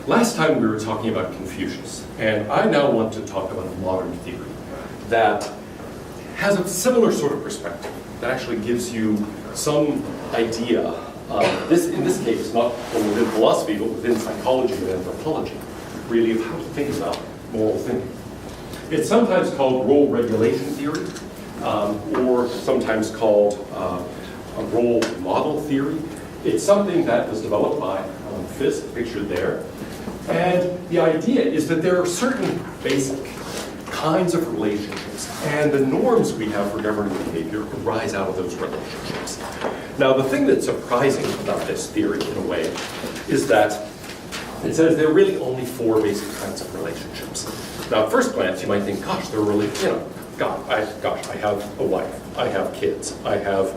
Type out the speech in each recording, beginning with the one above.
Last time we were talking about Confucius, and I now want to talk about a modern theory that has a similar sort of perspective, that actually gives you some idea, in this case, not within philosophy, but within psychology and anthropology, really of how to think about moral thinking. It's sometimes called role regulation theory, or sometimes called a role model theory. It's something that was developed by Fisk, pictured there. And the idea is that there are certain basic kinds of relationships, and the norms we have for governing behavior arise out of those relationships. Now, the thing that's surprising about this theory, in a way, is that it says there are really only 4 basic kinds of relationships. Now, at first glance, you might think, gosh, there are really, I have a wife, I have kids, I have,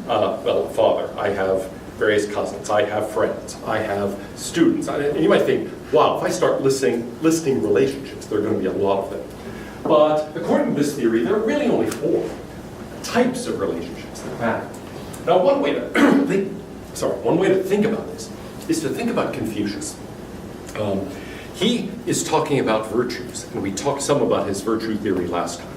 a father, I have various cousins, I have friends, I have students. And you might think, wow, if I start listing relationships, there are going to be a lot of them. But according to this theory, there are really only 4 types of relationships that matter. Now, one way to think about this is to think about Confucius. He is talking about virtues, and we talked some about his virtue theory last time.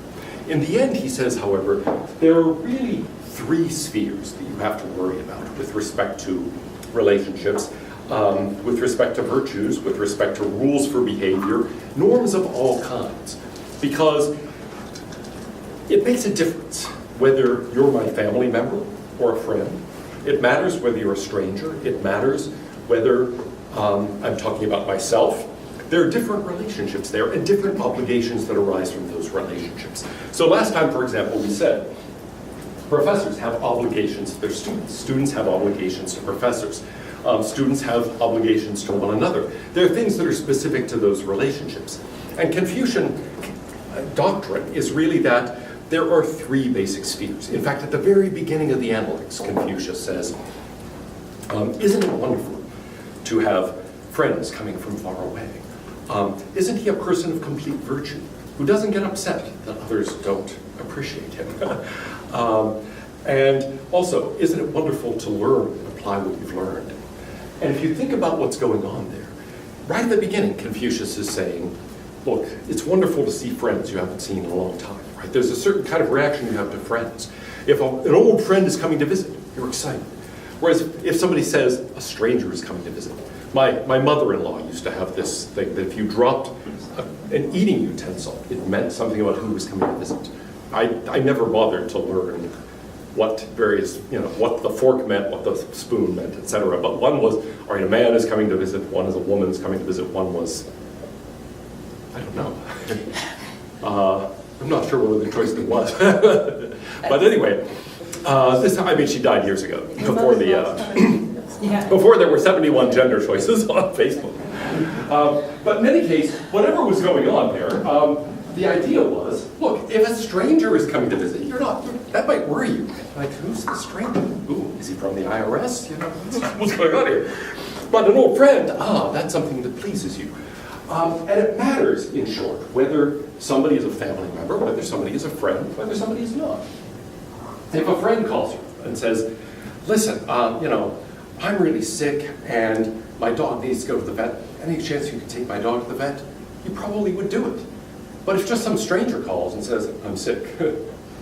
In the end, he says, however, there are really 3 spheres that you have to worry about with respect to relationships, with respect to virtues, with respect to rules for behavior, norms of all kinds. Because it makes a difference whether you're my family member or a friend. It matters whether you're a stranger. It matters whether I'm talking about myself. There are different relationships there and different obligations that arise from those relationships. So last time, for example, we said professors have obligations to their students. Students have obligations to professors. Students have obligations to one another. There are things that are specific to those relationships. And Confucian doctrine is really that there are 3 basic spheres. In fact, at the very beginning of the Analects, Confucius says, isn't it wonderful to have friends coming from far away? Isn't he a person of complete virtue who doesn't get upset that others don't appreciate him? And also, isn't it wonderful to learn and apply what you've learned? And if you think about what's going on there, right at the beginning, Confucius is saying, look, it's wonderful to see friends you haven't seen in a long time, right? There's a certain kind of reaction you have to friends. If an old friend is coming to visit, you're excited. Whereas if somebody says a stranger is coming to visit, my mother-in-law used to have this thing that if you dropped an eating utensil, it meant something about who was coming to visit. I never bothered to learn what what the fork meant, what the spoon meant, etc. But one was, all right, a man is coming to visit, one is a woman's coming to visit, one was, I don't know. I'm not sure what the choice it was. But anyway, she died years ago, before before there were 71 gender choices on Facebook. But in any case, whatever was going on there, the idea was, look, if a stranger is coming to visit, that might worry you. Like, who's the stranger? Ooh, is he from the IRS? What's going on here? But an old friend, that's something that pleases you. And it matters, in short, whether somebody is a family member, whether somebody is a friend, whether somebody is not. If a friend calls you and says, listen, I'm really sick and my dog needs to go to the vet. Any chance you could take my dog to the vet? You probably would do it. But if just some stranger calls and says, I'm sick,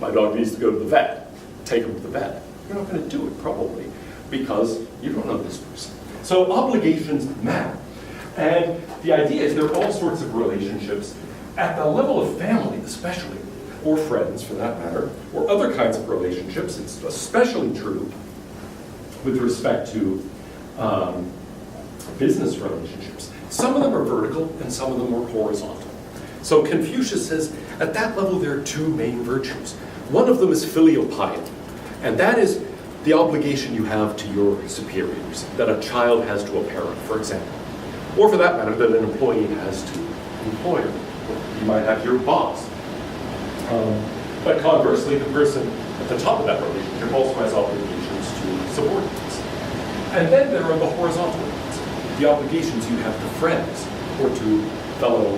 my dog needs to go to the vet, take him to the vet, you're not going to do it probably because you don't know this person. So obligations matter. And the idea is there are all sorts of relationships at the level of family especially, or friends for that matter, or other kinds of relationships. It's especially true with respect to business relationships. Some of them are vertical and some of them are horizontal. So Confucius says at that level there are 2 main virtues. One of them is filial piety, and that is the obligation you have to your superiors, that a child has to a parent, for example. Or for that matter, that an employee has to an employer. You might have your boss. But conversely, the person at the top of that relationship also has obligations to subordinates. And then there are the horizontal ones, the obligations you have to friends or to fellow,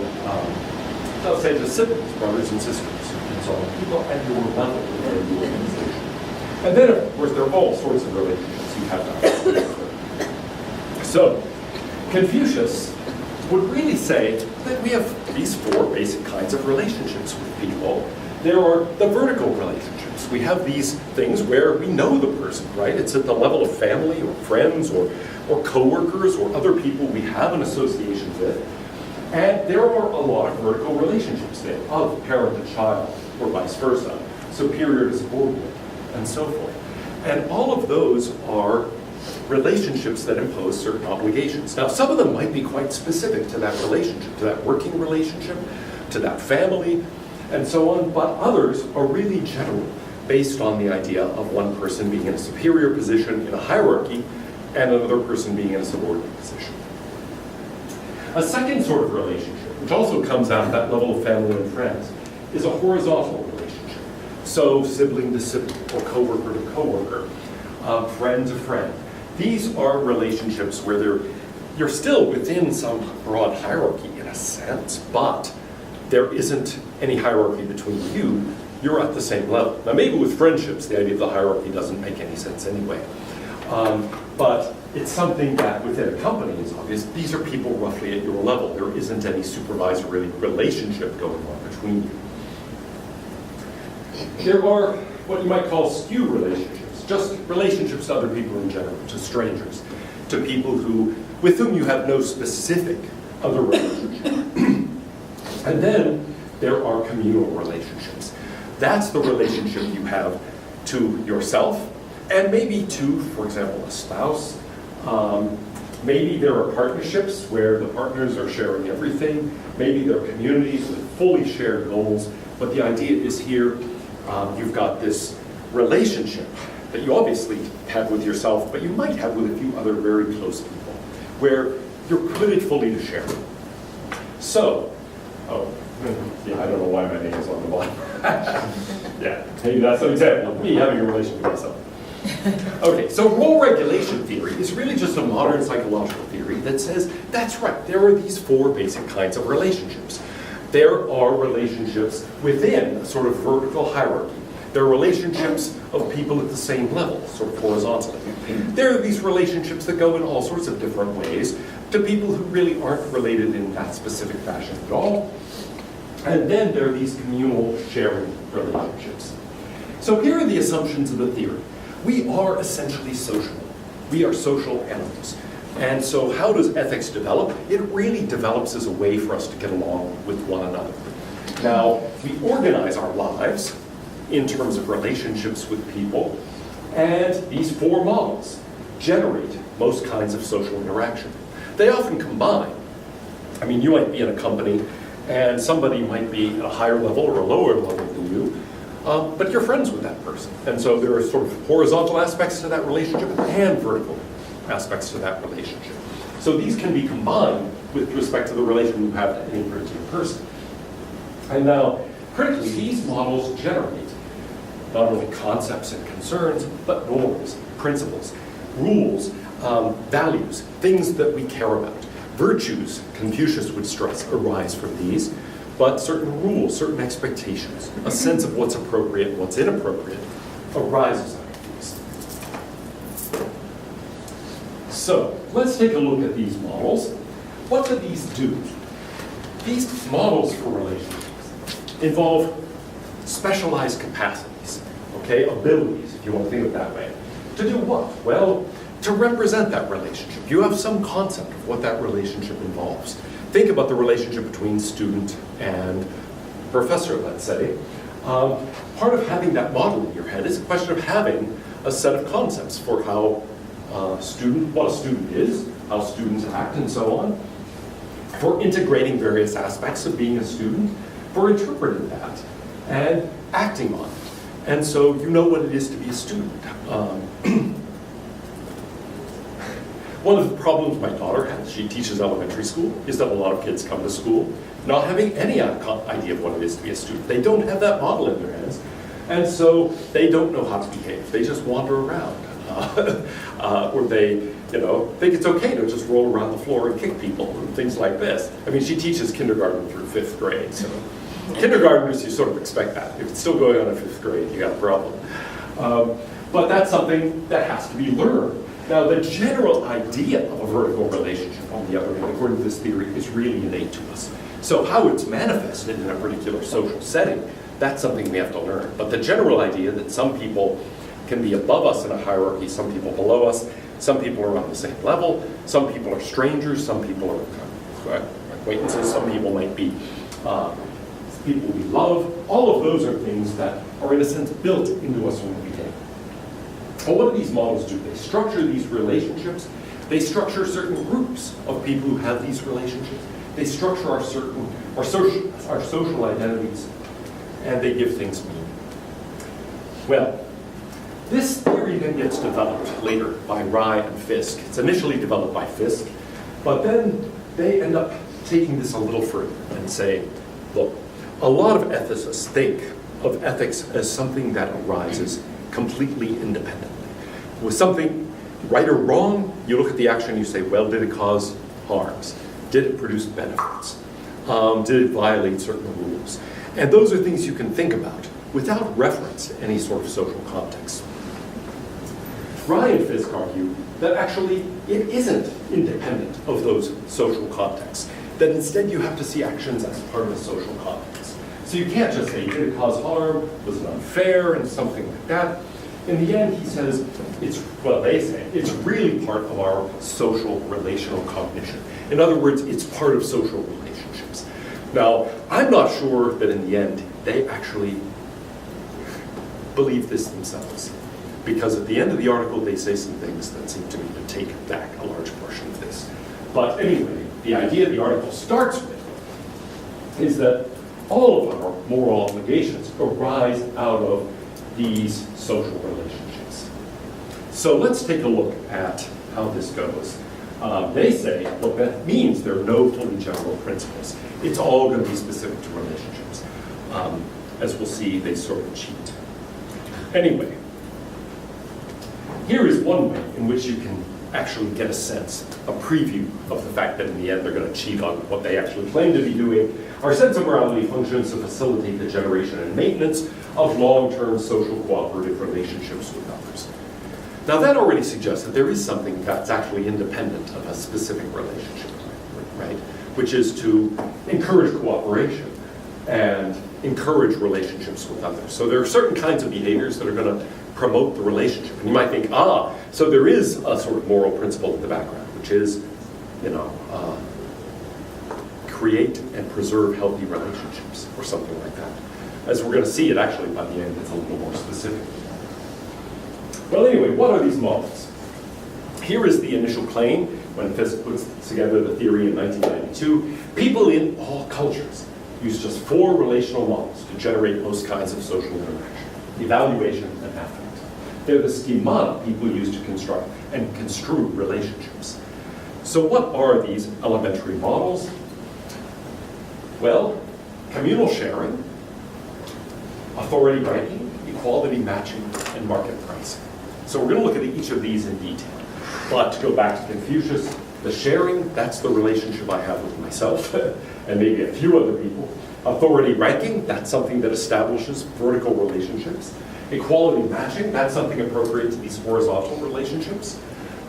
let's say to siblings, brothers and sisters, and so on, people at your level within the organization. And then, of course, there are all sorts of relationships you have to have. So, Confucius would really say that we have these four basic kinds of relationships with people. There are the vertical relationships. We have these things where we know the person, right? It's at the level of family or friends or coworkers or other people we have an association with. And there are a lot of vertical relationships there, of parent to child, or vice versa, superior to subordinate, and so forth. And all of those are relationships that impose certain obligations. Now, some of them might be quite specific to that relationship, to that working relationship, to that family, and so on, but others are really general, based on the idea of one person being in a superior position in a hierarchy and another person being in a subordinate position. A second sort of relationship, which also comes out of that level of family and friends, is a horizontal relationship. So sibling to sibling, or coworker to coworker, friend to friend. These are relationships where you're still within some broad hierarchy in a sense, but there isn't any hierarchy between you. You're at the same level. Now maybe with friendships, the idea of the hierarchy doesn't make any sense anyway. But it's something that within a company is obvious. These are people roughly at your level. There isn't any supervisory relationship going on between you. There are what you might call skew relationships, just relationships to other people in general, to strangers, to people with whom you have no specific other relationship. And then there are communal relationships. That's the relationship you have to yourself, and maybe to, for example, a spouse. Maybe there are partnerships where the partners are sharing everything. Maybe there are communities with fully shared goals. But the idea is here, you've got this relationship that you obviously have with yourself, but you might have with a few other very close people, where you're committed fully to share. So, yeah, I don't know why my name is on the bottom. Yeah, maybe that's an example of me having a relationship with myself. Okay, so role regulation theory is really just a modern psychological theory that says, that's right, there are these four basic kinds of relationships. There are relationships within a sort of vertical hierarchy. There are relationships of people at the same level, sort of horizontally. There are these relationships that go in all sorts of different ways to people who really aren't related in that specific fashion at all. And then there are these communal sharing relationships. So here are the assumptions of the theory. We are essentially social. We are social animals. And so how does ethics develop? It really develops as a way for us to get along with one another. Now, we organize our lives in terms of relationships with people, and these four models generate most kinds of social interaction. They often combine. I mean, you might be in a company, and somebody might be at a higher level or a lower level than you, but you're friends with that person. And so there are sort of horizontal aspects to that relationship and vertical aspects to that relationship. So these can be combined with respect to the relation you have to any particular person. And now, critically, these models generate not only concepts and concerns, but norms, principles, rules, values, things that we care about. Virtues, Confucius would stress, arise from these, but certain rules, certain expectations, a sense of what's appropriate and what's inappropriate arises out of these. So, let's take a look at these models. What do these do? These models for relationships involve specialized capacities, okay, abilities, if you want to think of it that way. To do what? Well, to represent that relationship. You have some concept of what that relationship involves. Think about the relationship between student and professor, let's say. Part of having that model in your head is a question of having a set of concepts for how what a student is, how students act, and so on, for integrating various aspects of being a student, for interpreting that, and acting on it. And so you know what it is to be a student. One of the problems my daughter has, she teaches elementary school, is that a lot of kids come to school not having any idea of what it is to be a student. They don't have that model in their heads, and so they don't know how to behave. They just wander around. Or they, think it's okay to just roll around the floor and kick people and things like this. I mean, she teaches kindergarten through 5th grade, so kindergartners, you sort of expect that. If it's still going on in 5th grade, you got a problem. But that's something that has to be learned. Now, the general idea of a vertical relationship, on the other hand, according to this theory, is really innate to us. So how it's manifested in a particular social setting, that's something we have to learn. But the general idea that some people can be above us in a hierarchy, some people below us, some people are on the same level, some people are strangers, some people are acquaintances, some people might be people we love. All of those are things that are, in a sense, built into us from the beginning. But what do these models do? They structure these relationships. They structure certain groups of people who have these relationships. They structure our social identities, and they give things meaning. Well, this theory then gets developed later by Rye and Fisk. It's initially developed by Fisk, but then they end up taking this a little further and say, look, a lot of ethicists think of ethics as something that arises completely independently. With something right or wrong, you look at the action and you say, well, did it cause harms? Did it produce benefits? Did it violate certain rules? And those are things you can think about without reference to any sort of social context. Rye and Fisk argue that actually it isn't independent of those social contexts, that instead you have to see actions as part of a social context. So you can't just say, did it cause harm? Was it unfair? And something like that. In the end, he says, they say, it's really part of our social relational cognition. In other words, it's part of social relationships. Now, I'm not sure that in the end, they actually believe this themselves. Because at the end of the article, they say some things that seem to me to take back a large portion of this. But anyway, the idea the article starts with is that all of our moral obligations arise out of these social relationships. So let's take a look at how this goes. They say, look, that means there are no fully general principles. It's all going to be specific to relationships. As we'll see, they sort of cheat. Anyway, here is one way in which you can actually get a sense, a preview of the fact that in the end they're going to cheat on what they actually claim to be doing. Our sense of morality functions to facilitate the generation and maintenance of long-term social cooperative relationships with others. Now that already suggests that there is something that's actually independent of a specific relationship, right? Which is to encourage cooperation and encourage relationships with others. So there are certain kinds of behaviors that are going to promote the relationship. And you might think, so there is a sort of moral principle in the background, which is, create and preserve healthy relationships, or something like that. As we're going to see, it actually, by the end, it's a little more specific. Well, anyway, what are these models? Here is the initial claim, when Fisk puts together the theory in 1992. People in all cultures use just 4 relational models to generate most kinds of social interaction: evaluation and affect. They're the schemata people use to construct and construe relationships. So what are these elementary models? Well, communal sharing, authority ranking, equality matching, and market pricing. So we're going to look at each of these in detail. But to go back to Confucius, the sharing, that's the relationship I have with myself and maybe a few other people. Authority ranking, that's something that establishes vertical relationships. Equality matching, that's something appropriate to these horizontal relationships.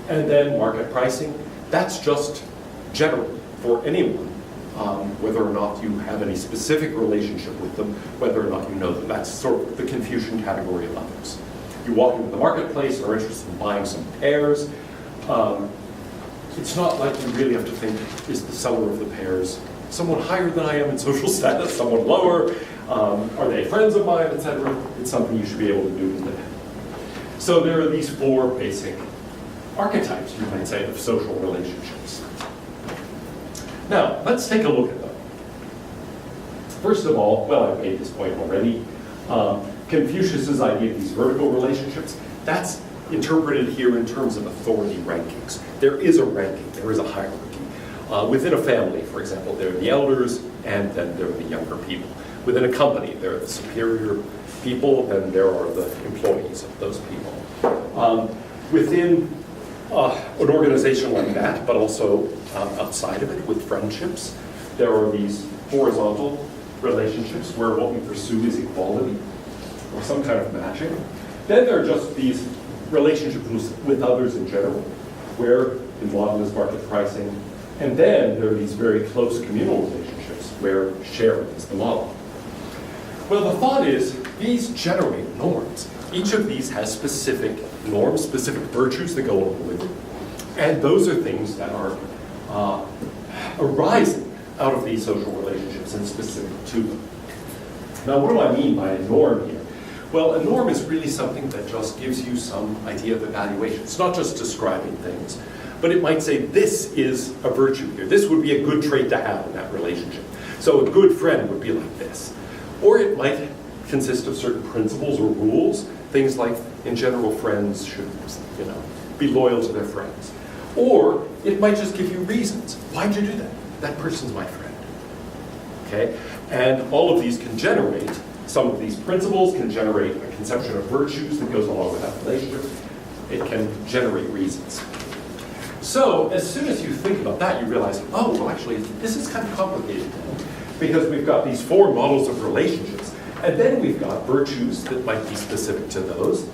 And then market pricing, that's just general for anyone, whether or not you have any specific relationship with them, whether or not you know them. That's sort of the Confucian category of others. You walk into the marketplace, are interested in buying some pears. It's not like you really have to think, is the seller of the pears someone higher than I am in social status, someone lower? Are they friends of mine, etc.? It's something you should be able to do independently. So there are these 4 basic archetypes, you might say, of social relationships. Now, let's take a look at them. First of all, well, I've made this point already. Confucius's idea of these vertical relationships, that's interpreted here in terms of authority rankings. There is a ranking, there is a hierarchy. Within a family, for example, there are the elders, and then there are the younger people. Within a company, there are the superior people, then there are the employees of those people. Within an organization like that, but also outside of it, with friendships, there are these horizontal relationships where what we pursue is equality or some kind of matching. Then there are just these relationships with others in general, where the model is market pricing. And then there are these very close communal relationships where sharing is the model. Well, the thought is these generate norms. Each of these has specific norms, specific virtues that go along with it. And those are things that are arising out of these social relationships and specific to them. Now, what do I mean by a norm here? Well, a norm is really something that just gives you some idea of evaluation. It's not just describing things, but it might say this is a virtue here. This would be a good trait to have in that relationship. So a good friend would be like this. Or it might consist of certain principles or rules. Things like, in general, friends should, be loyal to their friends. Or it might just give you reasons. Why'd you do that? That person's my friend. Okay? And all of these can generate, some of these principles can generate a conception of virtues that goes along with that relationship. It can generate reasons. So as soon as you think about that, you realize, oh, well, actually, this is kind of complicated. Because we've got these four models of relationships. And then we've got virtues that might be specific to those,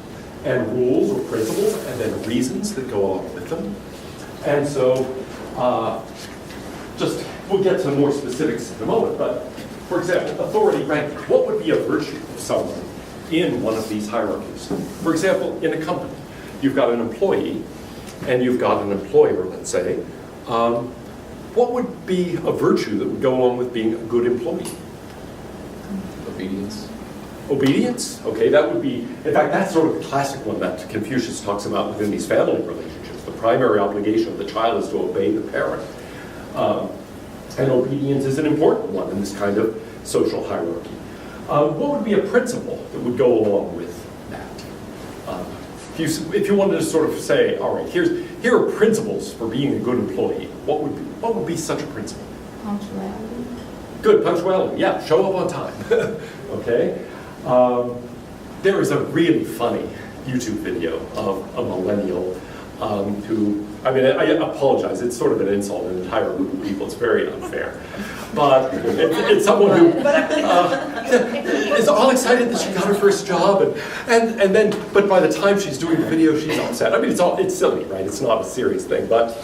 and rules or principles, and then reasons that go along with them. And so, we'll get to more specifics in a moment, but for example, authority ranking. What would be a virtue of someone in one of these hierarchies? For example, in a company, you've got an employee, and you've got an employer, let's say. What would be a virtue that would go along with being a good employee? Obedience. Obedience? Okay, that would be, in fact, that's sort of the classic one that Confucius talks about within these family relationships. The primary obligation of the child is to obey the parent. And obedience is an important one in this kind of social hierarchy. What would be a principle that would go along with that? If you wanted to sort of say, all right, here are principles for being a good employee, what would be such a principle? Punctuality. Good, punctuality, yeah, show up on time. Okay? There is a really funny YouTube video of a millennial who, I apologize, it's sort of an insult to an entire group of people, it's very unfair. But it's someone who is all excited that she got her first job, but by the time she's doing the video, she's upset. I mean, it's silly, right? It's not a serious thing, but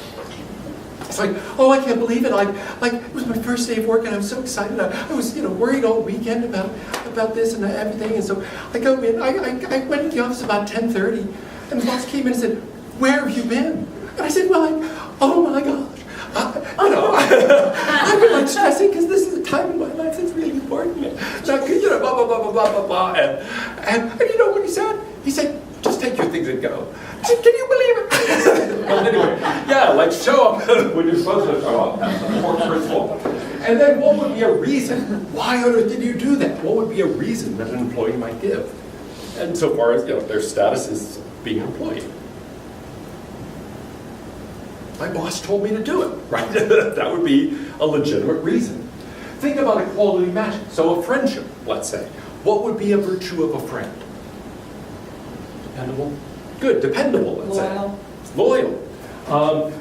it's like, oh, I can't believe it. It was my first day of work, and I was so excited. I was, worried all weekend about this and everything. And so I go in. I went to the office about 10:30, and the boss came in and said, "Where have you been?" And I said, "Well, oh my gosh, I've been stressing because this is a time in my life that's really important. So blah blah blah blah blah blah blah." And you know what he said? He said, "Just take your things and go." I said, "Can you believe it?" Well, anyway, yeah, show up when you're supposed to show up. That's the important principle. And then what would be a reason? Why on earth did you do that? What would be a reason that an employee might give? And so far as their status is being an employee. My boss told me to do it, right? That would be a legitimate reason. Think about equality matching. So a friendship, let's say. What would be a virtue of a friend? Dependable? Good, dependable, let's say. Loyal.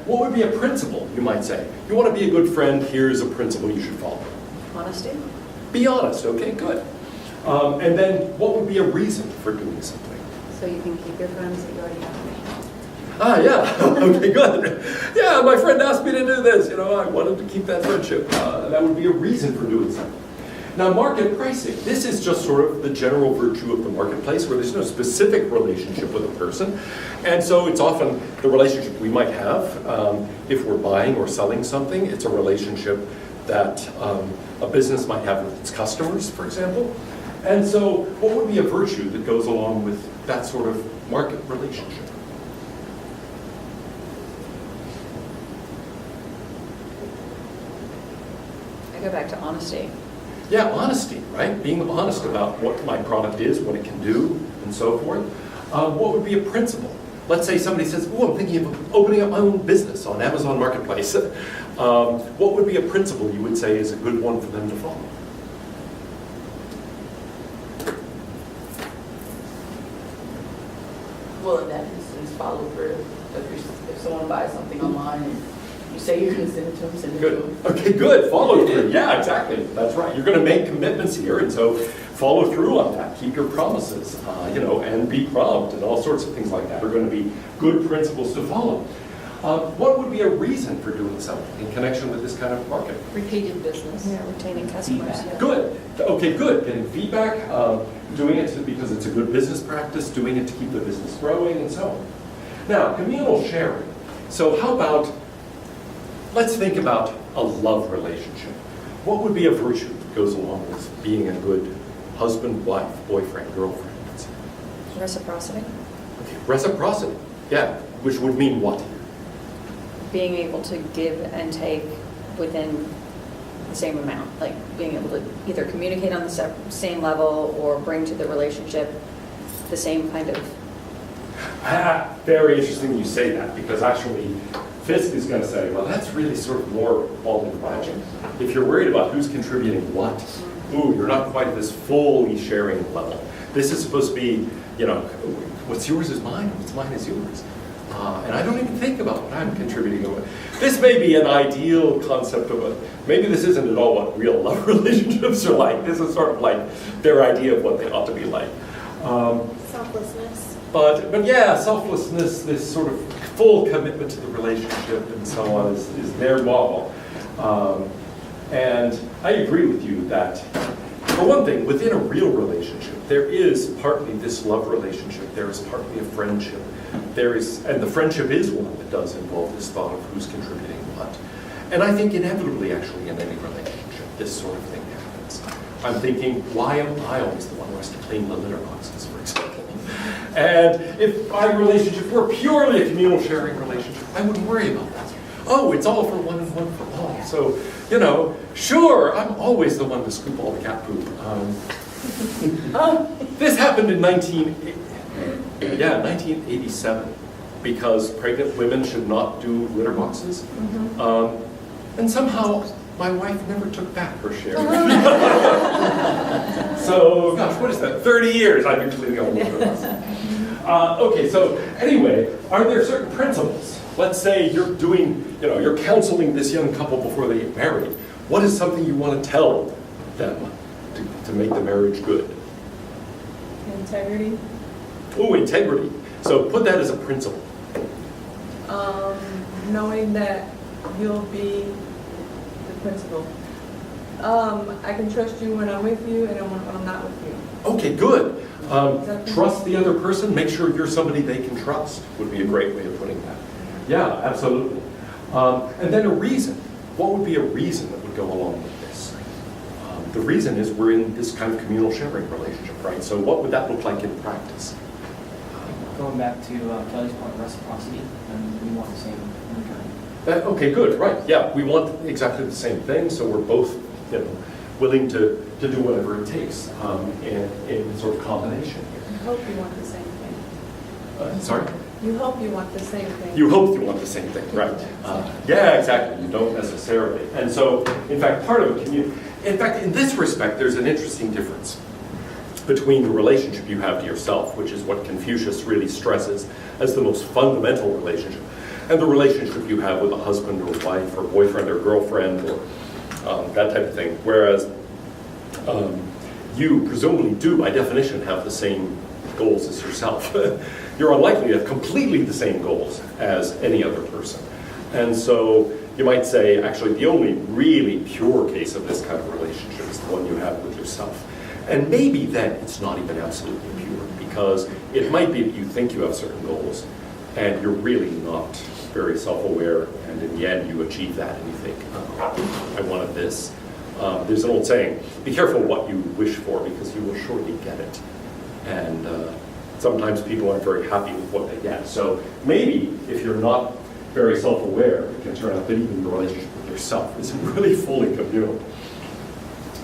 What would be a principle, you might say? You want to be a good friend, here's a principle you should follow. Honesty. Be honest, okay, good. And then what would be a reason for doing something? So you can keep your friends that you already have. Yeah, okay, good. Yeah, my friend asked me to do this, I wanted to keep that friendship. That would be a reason for doing something. Now, market pricing. This is just sort of the general virtue of the marketplace where there's no specific relationship with a person. And so it's often the relationship we might have if we're buying or selling something. It's a relationship that a business might have with its customers, for example. And so what would be a virtue that goes along with that sort of market relationship? I go back to honesty. Yeah, honesty, right? Being honest about what my product is, what it can do, and so forth. What would be a principle? Let's say somebody says, "Oh, I'm thinking of opening up my own business on Amazon Marketplace." What would be a principle you would say is a good one for them to follow? Well, in that instance, follow through. If someone buys something online and you say you're going to send it to them, send it to Good. them. Okay, good. Follow through. Yeah, exactly. That's right. You're going to make commitments here, and so follow through on that, keep your promises, and be prompt, and all sorts of things like that are going to be good principles to follow. What would be a reason for doing something in connection with this kind of market? Repeated business. Yeah, retaining customers. Feedback. Yeah. Good. Okay, good. Getting feedback, doing it because it's a good business practice, doing it to keep the business growing, and so on. Now, communal sharing. So how about, let's think about a love relationship. What would be a virtue that goes along with being a good husband, wife, boyfriend, girlfriend? Reciprocity. Okay, reciprocity. Yeah, which would mean what? Being able to give and take within the same amount, like being able to either communicate on the same level or bring to the relationship the same kind of. Very interesting you say that, because actually Fisk is going to say, well, that's really sort of more quality magic. If you're worried about who's contributing what, ooh, you're not quite at this fully sharing level. This is supposed to be, what's yours is mine, what's mine is yours. And I don't even think about what I'm contributing. This may be an ideal concept of maybe this isn't at all what real love relationships are like. This is sort of like their idea of what they ought to be like. Selflessness. But yeah, selflessness, this sort of full commitment to the relationship and so on is their model. And I agree with you that, for one thing, within a real relationship, there is partly this love relationship, there is partly a friendship. And the friendship is one that does involve this thought of who's contributing what. And I think inevitably, actually, in any relationship, this sort of thing happens. I'm thinking, why am I always the one who has to clean the litter boxes, for example? And if my relationship were purely a communal sharing relationship, I wouldn't worry about that. Oh, it's all for one and one for all. So, sure, I'm always the one to scoop all the cat poop. This happened in 1987, because pregnant women should not do litter boxes. And somehow, my wife never took back her share. So, gosh, what is that? 30 years I've been cleaning all the litter boxes. Okay, so anyway, are there certain principles? Let's say you're you're counseling this young couple before they get married. What is something you want to tell them to make the marriage good? Integrity. Oh, integrity. So put that as a principle. Knowing that you'll be the principal. I can trust you when I'm with you and when I'm not with you. Okay, good. Trust the other person. Make sure you're somebody they can trust would be a great way of putting that. Yeah, absolutely. And then a reason. What would be a reason that would go along with this? The reason is we're in this kind of communal sharing relationship, right? So what would that look like in practice? Going back to Kelly's point, reciprocity, and we want the same in return. Okay, good, right. Yeah, we want exactly the same thing, so we're both willing to do whatever it takes in sort of combination I hope you want the same thing. here. Sorry? You hope you want the same thing. You hope you want the same thing, right? Yeah, exactly. You don't necessarily. And so, in fact, part of it, in this respect, there's an interesting difference between the relationship you have to yourself, which is what Confucius really stresses as the most fundamental relationship, and the relationship you have with a husband or wife or boyfriend or girlfriend or that type of thing. Whereas you presumably do, by definition, have the same goals as yourself. You're unlikely to have completely the same goals as any other person. And so you might say, actually, the only really pure case of this kind of relationship is the one you have with yourself. And maybe then it's not even absolutely pure, because it might be that you think you have certain goals, and you're really not very self-aware, and in the end you achieve that and you think, oh, I wanted this. There's an old saying, be careful what you wish for, because you will surely get it. And sometimes people aren't very happy with what they get. So maybe if you're not very self-aware, it can turn out that even your relationship with yourself isn't really fully communal.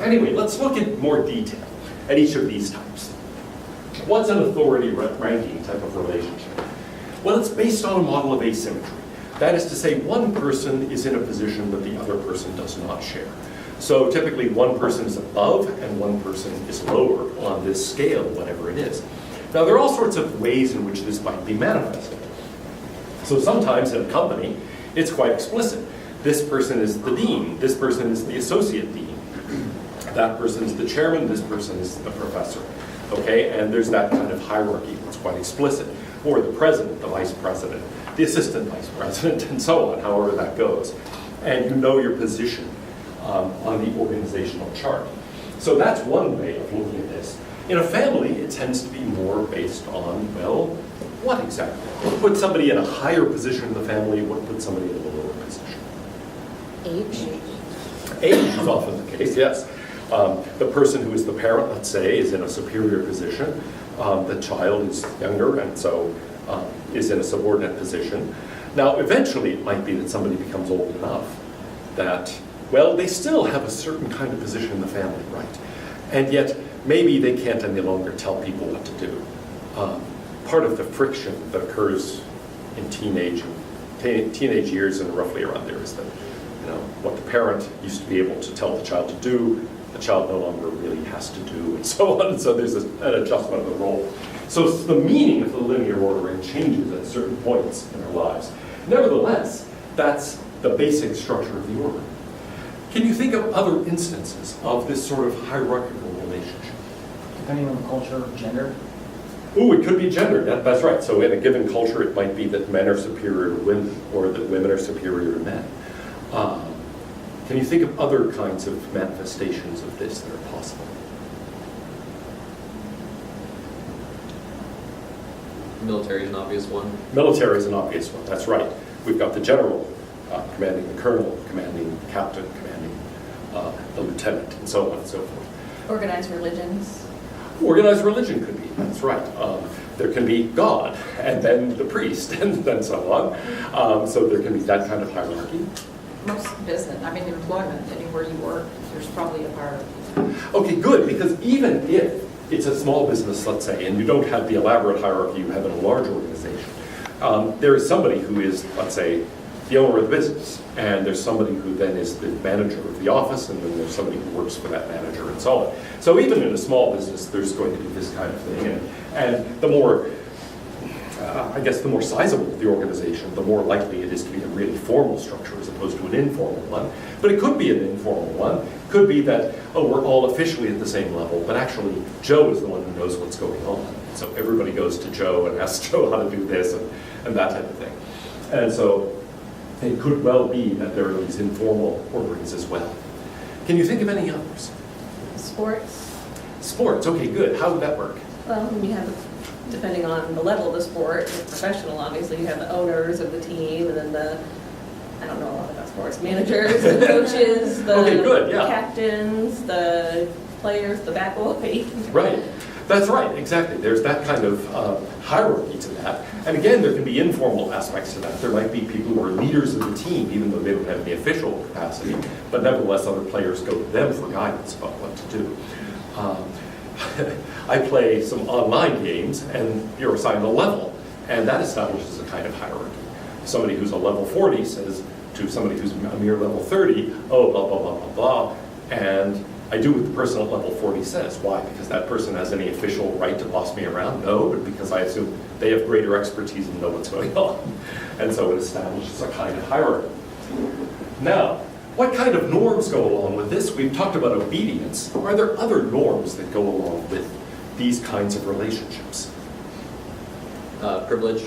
Anyway, let's look in more detail at each of these types. What's an authority ranking type of relationship? Well, it's based on a model of asymmetry. That is to say, one person is in a position that the other person does not share. So typically one person is above and one person is lower on this scale, whatever it is. Now there are all sorts of ways in which this might be manifested. So sometimes in a company, it's quite explicit. This person is the dean, this person is the associate dean. That person is the chairman, this person is the professor. Okay, and there's that kind of hierarchy that's quite explicit. Or the president, the vice president, the assistant vice president, and so on, however that goes. And you know your position on the organizational chart. So that's one way of looking at this. In a family, it tends to be more based on, well, what exactly? What put somebody in a higher position in the family, what put somebody in a lower position? Age. Age is often the case, yes. The person who is the parent, let's say, is in a superior position. The child is younger and so is in a subordinate position. Now, eventually it might be that somebody becomes old enough that, well, they still have a certain kind of position in the family, right? And yet, maybe they can't any longer tell people what to do. Part of the friction that occurs in teenage years and roughly around there is that, you know, what the parent used to be able to tell the child to do, the child no longer really has to do, and so on. And so there's an adjustment of the role. So the meaning of the linear ordering changes at certain points in our lives. Nevertheless, that's the basic structure of the order. Can you think of other instances of this sort of hierarchical relationship? Depending on the culture, gender. Ooh, it could be gender, that's right. So in a given culture, it might be that men are superior to women, or that women are superior to men. Can you think of other kinds of manifestations of this that are possible? Military is an obvious one. Military is an obvious one, that's right. We've got the general commanding the colonel, commanding the captain, commanding the lieutenant, and so on and so forth. Organized religions. Organized religion could be, that's right. There can be God, and then the priest, and then so on. So there can be that kind of hierarchy. Most business, I mean employment, anywhere you work, there's probably a hierarchy. Okay, good, because even if it's a small business, let's say, and you don't have the elaborate hierarchy you have in a large organization, there is somebody who is, let's say, the owner of the business, and there's somebody who then is the manager of the office, and then there's somebody who works for that manager, and so on. So even in a small business, there's going to be this kind of thing, and the more, I guess, the more sizable the organization, the more likely it is to be a really formal structure as opposed to an informal one. But it could be an informal one. It could be that, oh, we're all officially at the same level, but actually Joe is the one who knows what's going on. So everybody goes to Joe and asks Joe how to do this and that type of thing. And so it could well be that there are these informal orderings as well. Can you think of any others? Sports. Sports, okay, good. How would that work? Well, you have, depending on the level of the sport, if professional, obviously, you have the owners of the team, and then the, I don't know a lot about sports, managers, the coaches, the Okay, good, yeah. captains, the players, the back boy. Right. That's right, exactly. There's that kind of hierarchy to that. And again, there can be informal aspects to that. There might be people who are leaders of the team, even though they don't have any official capacity, but nevertheless other players go to them for guidance about what to do. I play some online games, and you're assigned a level, and that establishes a kind of hierarchy. Somebody who's a level 40 says to somebody who's a mere level 30, oh, blah, blah, blah, blah, blah, and I do what the person at level 40 says. Why? Because that person has any official right to boss me around? No, but because I assume they have greater expertise and know what's going on. And so it establishes a kind of hierarchy. Now, what kind of norms go along with this? We've talked about obedience. Are there other norms that go along with these kinds of relationships? Privilege.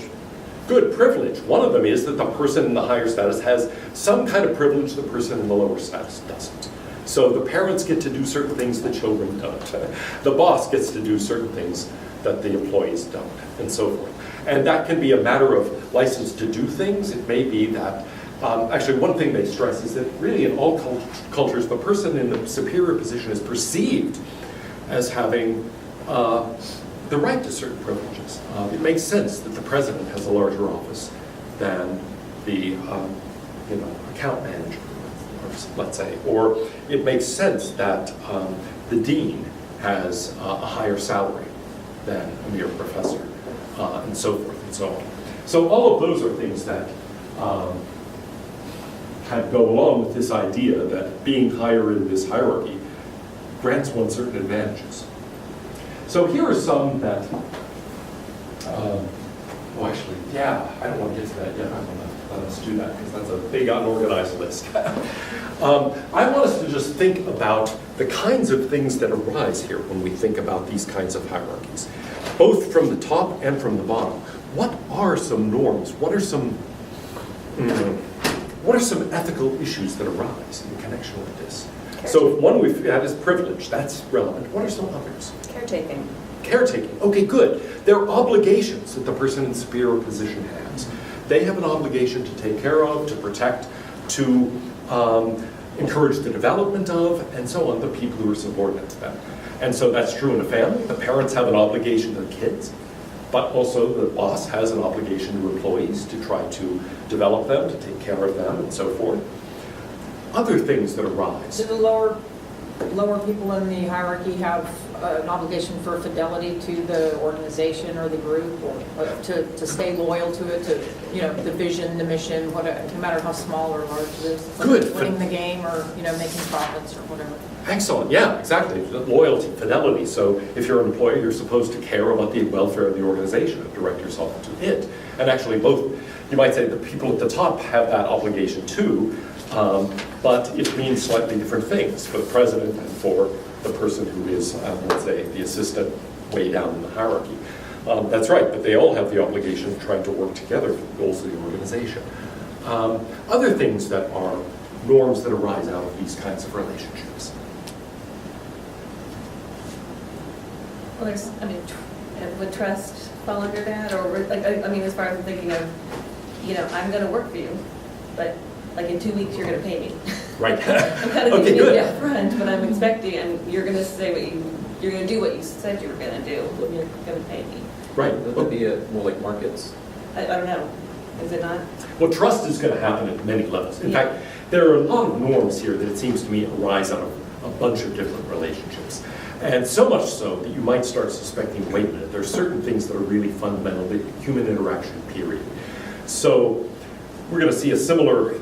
Good, privilege. One of them is that the person in the higher status has some kind of privilege the person in the lower status doesn't. So the parents get to do certain things the children don't. The boss gets to do certain things that the employees don't, and so forth. And that can be a matter of license to do things. It may be that, actually one thing they stress is that really in all cultures, the person in the superior position is perceived as having the right to certain privileges. It makes sense that the president has a larger office than the account manager, let's say, or it makes sense that the dean has a higher salary than a mere professor, and so forth and so on. So all of those are things that kind of go along with this idea that being higher in this hierarchy grants one certain advantages. So here are some that, I don't want to get to that yet. I want to let us do that, because that's a big unorganized list. I want us to just think about the kinds of things that arise here when we think about these kinds of hierarchies, both from the top and from the bottom. What are some norms? What are some ethical issues that arise in connection with this? So if one we've had is privilege, that's relevant. What are some others? Caretaking. Caretaking, okay, good. There are obligations that the person in superior position has. They have an obligation to take care of, to protect, to encourage the development of, and so on, the people who are subordinate to them. And so that's true in a family. The parents have an obligation to the kids, but also the boss has an obligation to employees to try to develop them, to take care of them, and so forth. Other things that arise. Do the lower people in the hierarchy have an obligation for fidelity to the organization or the group, or to stay loyal to it, to, the vision, the mission, whatever, no matter how small or large it is? Good. Winning the game, or, making profits or whatever. Excellent, yeah, exactly. Loyalty, fidelity. So if you're an employer, you're supposed to care about the welfare of the organization and direct yourself to it. And actually both, you might say the people at the top have that obligation too, but it means slightly different things for the president and for the person who is, let's say, the assistant way down in the hierarchy. That's right, but they all have the obligation of trying to work together for the goals of the organization. Other things that are norms that arise out of these kinds of relationships. Well, would trust fall under that? Or, as far as I'm thinking of, I'm going to work for you, but in 2 weeks you're going to pay me. Right. I'm kind of Okay, giving you good. the upfront, but I'm expecting, and you're going to say you're going to do what you said you were going to do when you're going to pay me. Right. That would be more like markets. I don't know. Is it not? Well, trust is going to happen at many levels. In Yeah. fact, there are a lot of norms here that it seems to me arise out of a bunch of different relationships. And so much so that you might start suspecting, wait a minute, there are certain things that are really fundamental to human interaction, period. So we're going to see a similar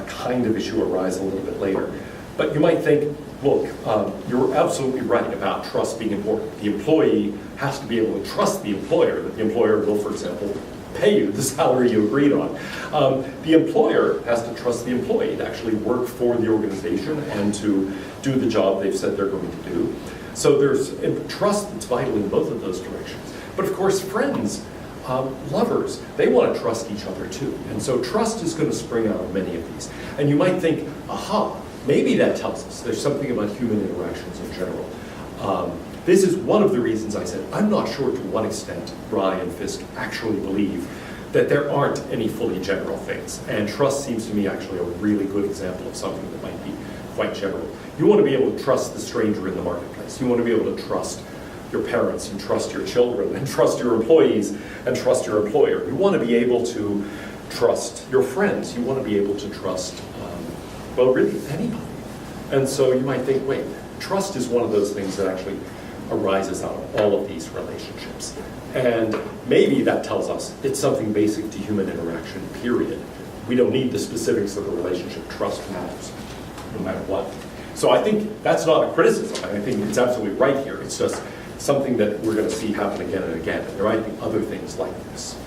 kind of issue arise a little bit later. But you might think, look, you're absolutely right about trust being important. The employee has to be able to trust the employer, that the employer will, for example, pay you the salary you agreed on. The employer has to trust the employee to actually work for the organization and to do the job they've said they're going to do. So there's trust that's vital in both of those directions. But of course, friends, lovers, they want to trust each other too. And so trust is going to spring out of many of these. And you might think, aha, maybe that tells us there's something about human interactions in general. This is one of the reasons I said, I'm not sure to what extent Rye and Fisk actually believe that there aren't any fully general things. And trust seems to me actually a really good example of something that might be quite general. You want to be able to trust the stranger in the marketplace. You want to be able to trust your parents and trust your children and trust your employees and trust your employer. You want to be able to trust your friends. You want to be able to trust, really anybody. And so you might think, wait, trust is one of those things that actually arises out of all of these relationships. And maybe that tells us it's something basic to human interaction, period. We don't need the specifics of the relationship. Trust matters, no matter what. So I think that's not a criticism. I think it's absolutely right here. It's just something that we're going to see happen again and again. And there might be other things like this.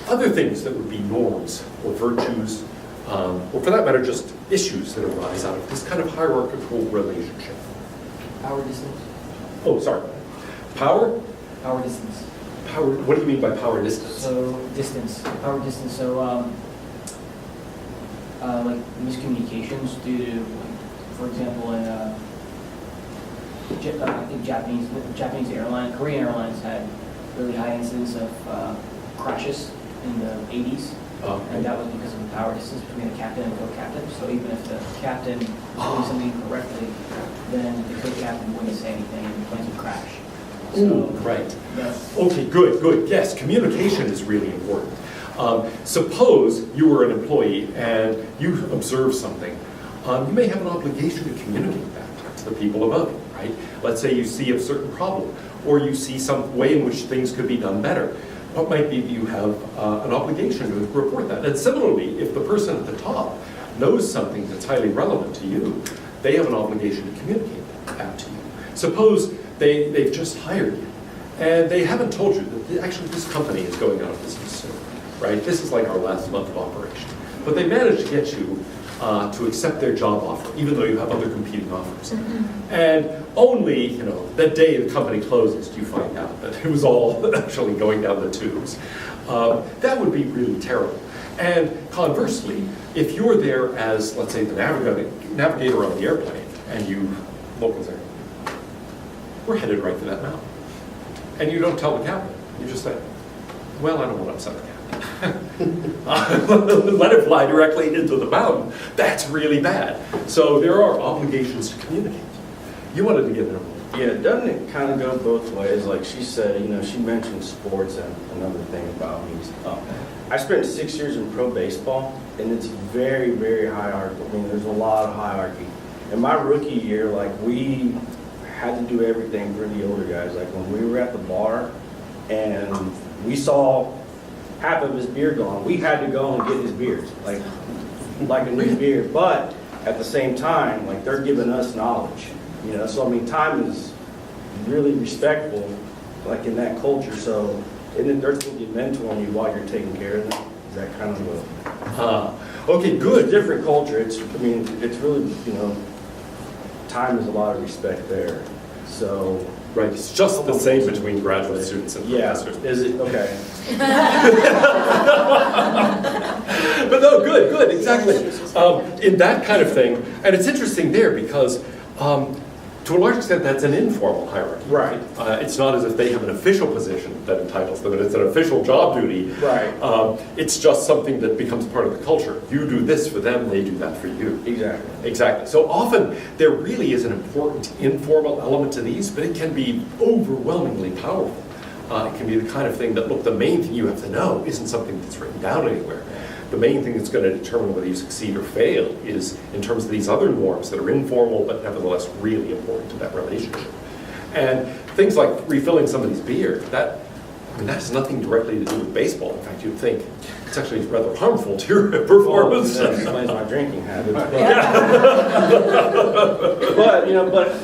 Other things that would be norms or virtues, or for that matter, just issues that arise out of this kind of hierarchical relationship. Power distance. Oh, sorry. Power? Power distance. Power. What do you mean by power distance? So distance, power distance. So like miscommunications due to, for example, in I think Japanese airline, Korean Airlines had really high incidence of crashes in the 80s. And that was because of the power distance between the captain and co-captain. So even if the captain was doing something incorrectly, then the co-captain wouldn't say anything and the plane would crash. So, Ooh, right. Okay, good. Yes, communication is really important. Suppose you were an employee and you observe something. You may have an obligation to communicate that to the people above you, right? Let's say you see a certain problem, or you see some way in which things could be done better. What might be you have an obligation to report that. And similarly, if the person at the top knows something that's highly relevant to you, they have an obligation to communicate that to you. Suppose they've just hired you, and they haven't told you that actually this company is going out of business soon. right? This is like our last month of operation. But they managed to get you to accept their job offer, even though you have other competing offers. And only, the day the company closes do you find out that it was all actually going down the tubes. That would be really terrible. And conversely, if you're there as, let's say, the navigator on the airplane, and you look and say, we're headed right for that mountain. And you don't tell the captain. You just say, well, I don't want to upset the captain. Let it fly directly into the mountain. That's really bad. So there are obligations to communicate. You wanted to get in. Yeah, doesn't it kind of go both ways? Like she said, she mentioned sports, and another thing about me. I spent 6 years in pro baseball, and it's very, very hierarchical. I mean, there's a lot of hierarchy. In my rookie year, we had to do everything for the older guys. Like when we were at the bar, and we saw half of his beer gone, we had to go and get his beers, like a new beer. But at the same time, they're giving us knowledge. So I mean, time is really respectful, in that culture. So, and they're thinking mentoring you while you're taking care of them. Is that kind of okay, good. It's a different culture. It's really, time is a lot of respect there. So. Right, it's just the same between graduate students and professors. Is it? Okay. But no, good, exactly. In that kind of thing, and it's interesting there because to a large extent that's an informal hierarchy. Right. It's not as if they have an official position that entitles them, and it's an official job duty. Right. It's just something that becomes part of the culture. You do this for them, they do that for you. Exactly. So often there really is an important informal element to these, but it can be overwhelmingly powerful. It can be the kind of thing that, look, the main thing you have to know isn't something that's written down anywhere. The main thing that's going to determine whether you succeed or fail is in terms of these other norms that are informal but nevertheless really important to that relationship. And things like refilling somebody's beer, that has nothing directly to do with baseball. In fact, you'd think it's actually rather harmful to your performance. That explains my drinking habits. But, but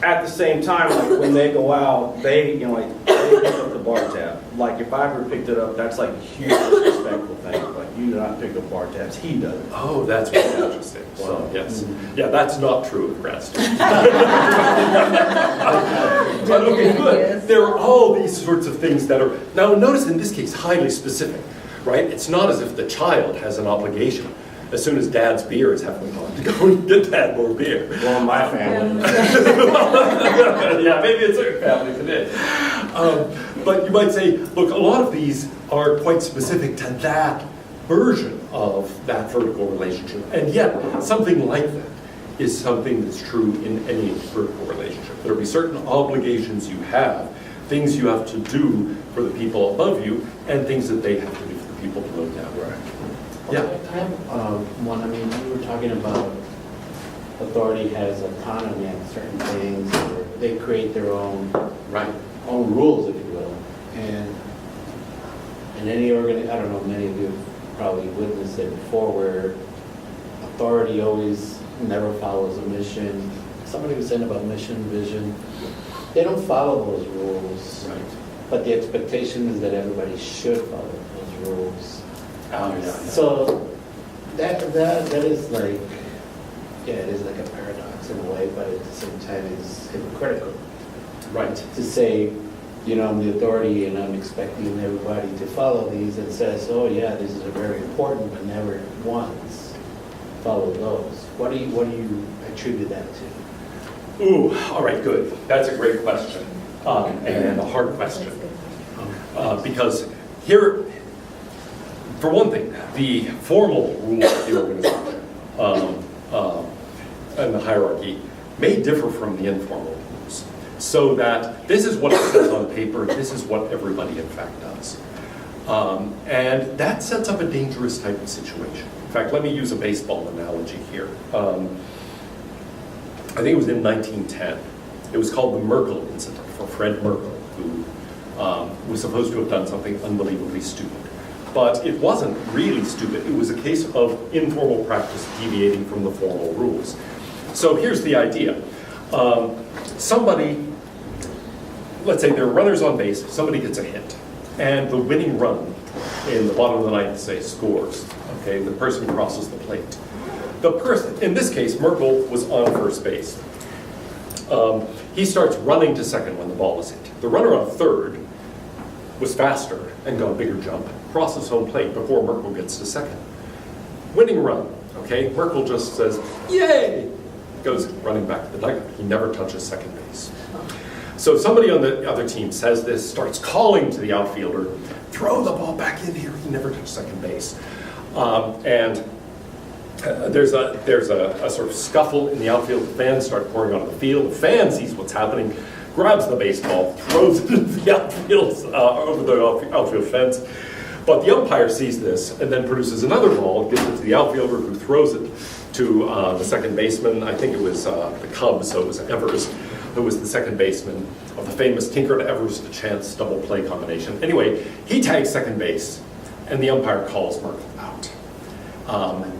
at the same time, when they go out, they pick up the bar tab. If I ever picked it up, that's a huge disrespectful thing. You do not pick up bar tabs, he does. Oh, that's really interesting. So, yes. Yeah, that's not true of grad students. But okay, good. There are all these sorts of things that are, now notice in this case, highly specific, right? It's not as if the child has an obligation. As soon as dad's beer is halfway gone, to go and get dad more beer. Well, in my family. Yeah, maybe it's certain families it is. But you might say, look, a lot of these are quite specific to that version of that vertical relationship. And yet, something like that is something that's true in any vertical relationship. There will be certain obligations you have, things you have to do for the people above you, and things that they have to do for the people below down. Right. Yeah. I have one. I mean, you were talking about authority has autonomy on certain things, or they create their own own rules, if you will. And in any I don't know, many of you have probably witnessed it before, where authority always never follows a mission. Somebody was saying about mission, vision. They don't follow those rules, but the expectation is that everybody should follow those rules. So that is it is like a paradox in a way, but at the same time it's hypocritical. Right. To say, I'm the authority and I'm expecting everybody to follow these, and says, oh yeah, these are very important, but never once follow those. What do you attribute that to? Ooh, all right, good. That's a great question, and a hard question. Because here, for one thing, the formal rules of the organization and the hierarchy may differ from the informal rules, so that this is what it says on paper, this is what everybody in fact does. And that sets up a dangerous type of situation. In fact, let me use a baseball analogy here. I think it was in 1910. It was called the Merkel Incident for Fred Merkel, who was supposed to have done something unbelievably stupid. But it wasn't really stupid. It was a case of informal practice deviating from the formal rules. So here's the idea. Somebody, let's say there are runners on base, somebody gets a hit, and the winning run in the bottom of the ninth, say, scores. Okay, the person crosses the plate. The person, in this case, Merkel was on first base. He starts running to second when the ball is hit. The runner on third was faster and got a bigger jump, crosses home plate before Merkel gets to second. Winning run, okay? Merkel just says, yay! Goes running back to the dugout. He never touches second base. So somebody on the other team says this, starts calling to the outfielder, throw the ball back in here. He never touched second base. There's a sort of scuffle in the outfield. The fans start pouring onto the field. The fan sees what's happening, grabs the baseball, throws it into the outfield, over the outfield fence. But the umpire sees this and then produces another ball, gives it to the outfielder who throws it to the second baseman. I think it was the Cubs, so it was Evers, who was the second baseman of the famous Tinker to Evers to Chance double play combination. Anyway, he tags second base, and the umpire calls Merkel out.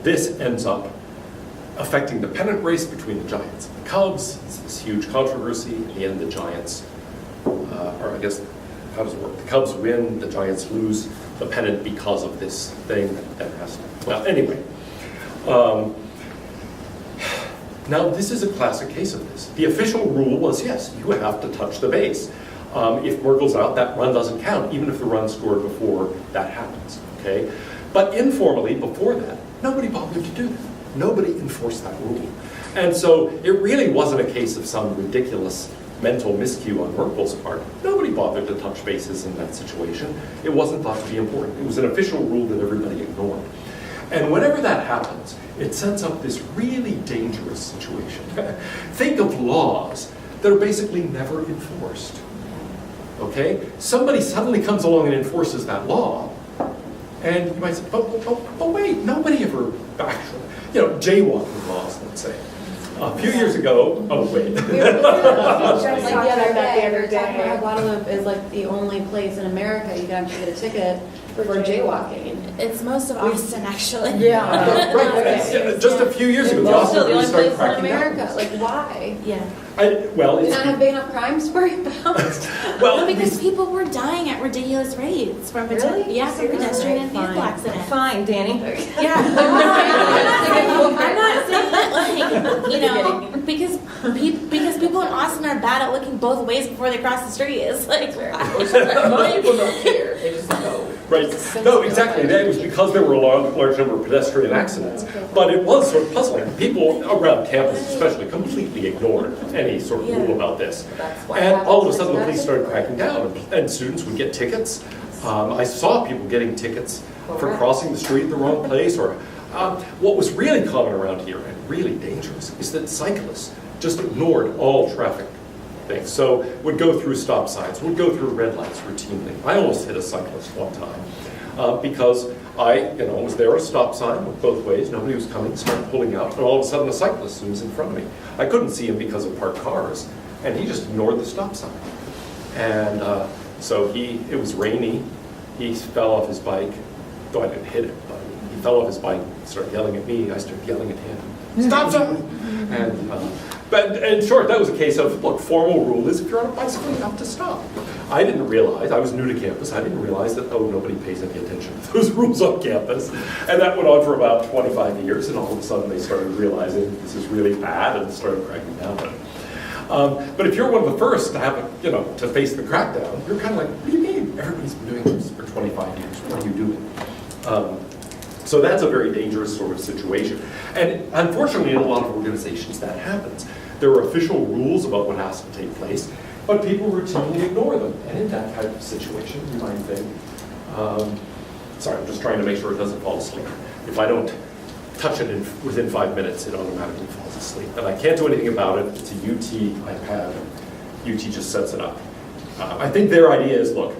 This ends up affecting the pennant race between the Giants and the Cubs. It's this huge controversy. In the end, the Giants, or I guess, how does it work? The Cubs win, the Giants lose the pennant because of this thing that has to. Well, anyway. Now, this is a classic case of this. The official rule was, yes, you have to touch the base. If Merkel's out, that run doesn't count, even if the run scored before that happens, okay? But informally, before that, nobody bothered to do that. Nobody enforced that rule. And so it really wasn't a case of some ridiculous mental miscue on Merkel's part. Nobody bothered to touch bases in that situation. It wasn't thought to be important. It was an official rule that everybody ignored. And whenever that happens, it sets up this really dangerous situation. Think of laws that are basically never enforced. Okay? Somebody suddenly comes along and enforces that law, and you might say, but wait, nobody ever actually, jaywalking laws, let's say. A few years ago, oh wait. We were like the other day, Guadalupe is like the only place in America you can actually get a ticket for jaywalking. It's most of Austin, actually. Yeah. Right. Just a few years ago, the It's still the Austin only started place in cracking down. America. Like, why? Yeah. Well, You it's not have big enough crimes to worry about? well, No, because these- people were dying at ridiculous rates from from Seriously? pedestrian and vehicle accidents. Fine, Danny. Yeah. I'm not saying that, like, because people in Austin are bad at looking both ways before they cross the street. It's like, Most people don't care, they just go. Right. No, exactly. That was because there were a large number of pedestrian accidents. But it was sort of puzzling. People around campus especially completely ignored any sort of rule about this. And all of a sudden the police started cracking down, and students would get tickets. I saw people getting tickets for crossing the street in the wrong place. Or what was really common around here, and really dangerous, is that cyclists just ignored all traffic things. So would go through stop signs, would go through red lights routinely. I almost hit a cyclist one time because I was there at a stop sign with both ways. Nobody was coming, started pulling out, and all of a sudden a cyclist was in front of me. I couldn't see him because of parked cars, and he just ignored the stop sign. And so it was rainy. He fell off his bike, though I didn't hit him, but he fell off his bike, started yelling at me. I started yelling at him. Stop sign! But in short, that was a case of, look, formal rule is if you're on a bicycle, you have to stop. I didn't realize, I was new to campus, I didn't realize that, nobody pays any attention to those rules on campus. And that went on for about 25 years, and all of a sudden they started realizing this is really bad and started cracking down on it. But if you're one of the first to have, to face the crackdown, you're kind of like, what do you mean? Everybody's been doing this for 25 years, what are you doing? So that's a very dangerous sort of situation. And unfortunately, in a lot of organizations, that happens. There are official rules about what has to take place, but people routinely ignore them. And in that type of situation, you might think, sorry, I'm just trying to make sure it doesn't fall asleep. If I don't touch it within 5 minutes, it automatically falls asleep. And I can't do anything about it. It's a UT iPad, and UT just sets it up. I think their idea is, look,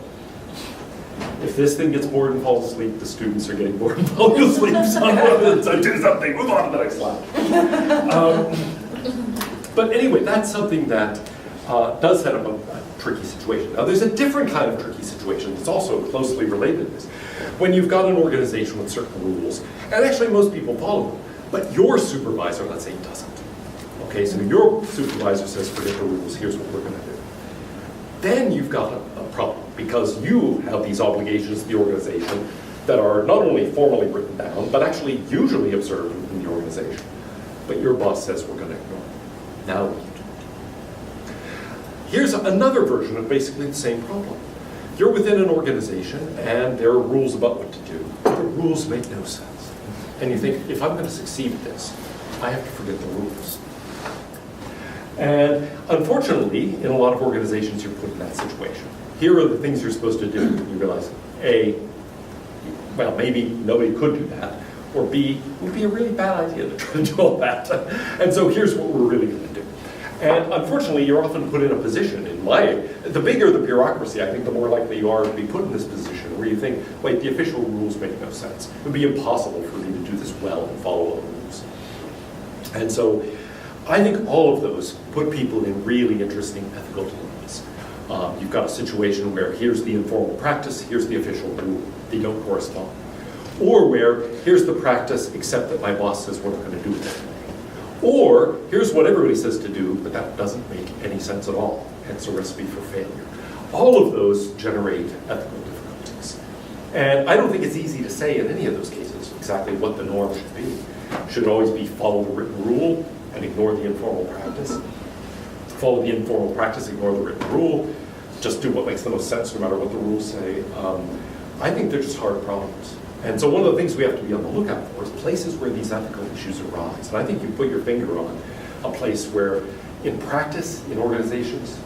if this thing gets bored and falls asleep, the students are getting bored and falling asleep. So do something, move on to the next slide. But anyway, that's something that does set up a tricky situation. Now, there's a different kind of tricky situation that's also closely related to this. When you've got an organization with certain rules, and actually most people follow them, but your supervisor, let's say, doesn't. Okay, so your supervisor says, forget the rules, here's what we're going to do. Then you've got a problem, because you have these obligations to the organization that are not only formally written down, but actually usually observed within the organization. But your boss says we're going to ignore it. Now what do you do? Here's another version of basically the same problem. You're within an organization and there are rules about what to do. The rules make no sense. And you think, if I'm going to succeed at this, I have to forget the rules. And unfortunately, in a lot of organizations, you're put in that situation. Here are the things you're supposed to do. You realize, A, well, maybe nobody could do that, or B, it would be a really bad idea to try to do all that. And so here's what we're really going to do. And unfortunately, you're often put in a position, the bigger the bureaucracy, I think the more likely you are to be put in this position where you think, wait, the official rules make no sense. It would be impossible for me to do this well and follow all the rules. And so I think all of those put people in really interesting ethical dilemmas. You've got a situation where here's the informal practice, here's the official rule, they don't correspond. Or where here's the practice, except that my boss says we're not going to do it that way. Or here's what everybody says to do, but that doesn't make any sense at all. And it's a recipe for failure. All of those generate ethical difficulties. And I don't think it's easy to say in any of those cases exactly what the norm should be. Should it always be follow the written rule and ignore the informal practice? Follow the informal practice, ignore the written rule, just do what makes the most sense no matter what the rules say. I think they're just hard problems. And so one of the things we have to be on the lookout for is places where these ethical issues arise. And I think you put your finger on a place where, in practice, in organizations,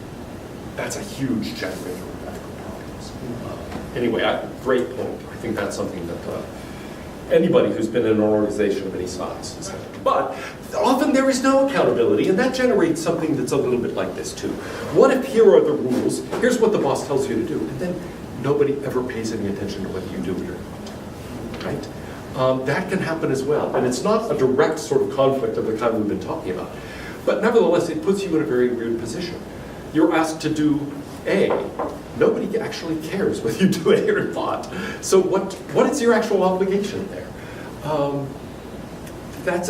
that's a huge generator of ethical problems. Anyway, great point. I think that's something that anybody who's been in an organization of any size has had. But often there is no accountability, and that generates something that's a little bit like this too. What if here are the rules, here's what the boss tells you to do, and then nobody ever pays any attention to whether you do it or not, right? That can happen as well, and it's not a direct sort of conflict of the kind we've been talking about. But nevertheless, it puts you in a very weird position. You're asked to do A. Nobody actually cares whether you do A or not. So what is your actual obligation there? That's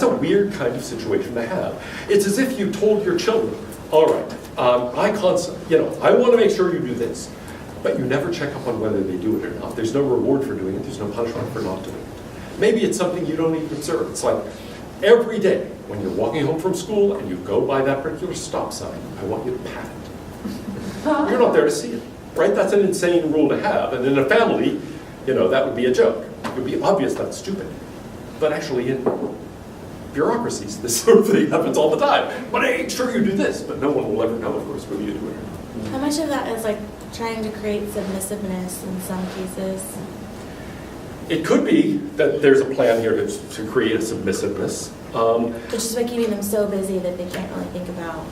a weird kind of situation to have. It's as if you told your children, all right, I want to make sure you do this, but you never check up on whether they do it or not. There's no reward for doing it. There's no punishment for not doing it. Maybe it's something you don't even observe. It's like every day when you're walking home from school and you go by that particular stop sign, I want you to pat it. You're not there to see it, right? That's an insane rule to have. And in a family, that would be a joke. It would be obvious that's stupid. But actually in bureaucracies, this sort of thing happens all the time. But hey, sure you do this, but no one will ever know, of course, whether you do it or not. How much of that is like trying to create submissiveness in some cases? It could be that there's a plan here to create a submissiveness. It's just by keeping them so busy that they can't really think about.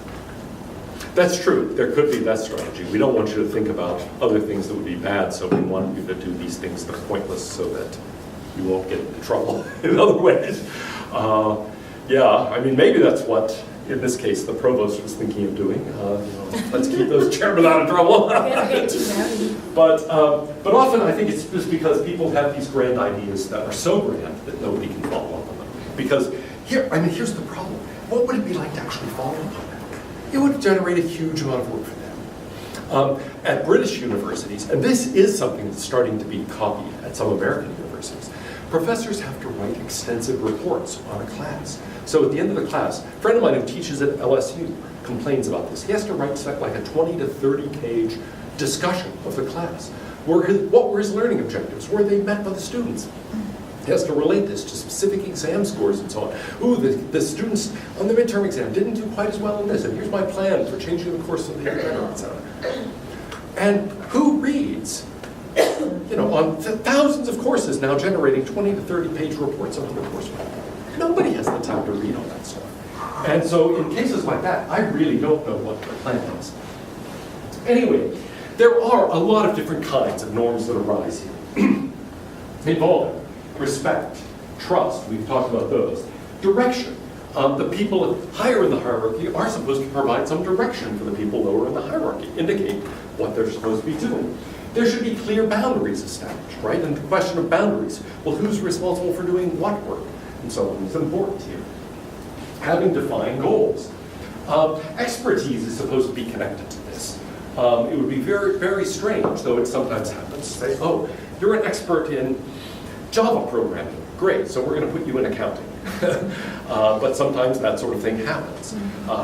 That's true. There could be that strategy. We don't want you to think about other things that would be bad, so we want you to do these things that are pointless so that you won't get into trouble in other ways. Maybe that's what, in this case, the provost was thinking of doing. Let's keep those chairmen out of trouble. But often I think it's just because people have these grand ideas that are so grand that nobody can follow up on them. Because here's the problem. What would it be like to actually follow up on that? It would generate a huge amount of work for them. At British universities, and this is something that's starting to be copied at some American universities, professors have to write extensive reports on a class. So at the end of the class, a friend of mine who teaches at LSU complains about this. He has to write like a 20 to 30 page discussion of the class. What were his learning objectives? Were they met by the students? He has to relate this to specific exam scores and so on. Ooh, the students on the midterm exam didn't do quite as well in this, and here's my plan for changing the course of the exam, etc. And who reads, on thousands of courses now generating 20 to 30 page reports on the coursework? Nobody has the time to read all that stuff. And so in cases like that, I really don't know what the plan is. Anyway, there are a lot of different kinds of norms that arise here. Involving respect, trust, we've talked about those. Direction. The people higher in the hierarchy are supposed to provide some direction for the people lower in the hierarchy, indicate what they're supposed to be doing. There should be clear boundaries established, right? And the question of boundaries, well, who's responsible for doing what work? And so on is important here. Having defined goals. Expertise is supposed to be connected to this. It would be very, very strange, though it sometimes happens, to say, oh, you're an expert in Java programming. Great, so we're going to put you in accounting. But sometimes that sort of thing happens.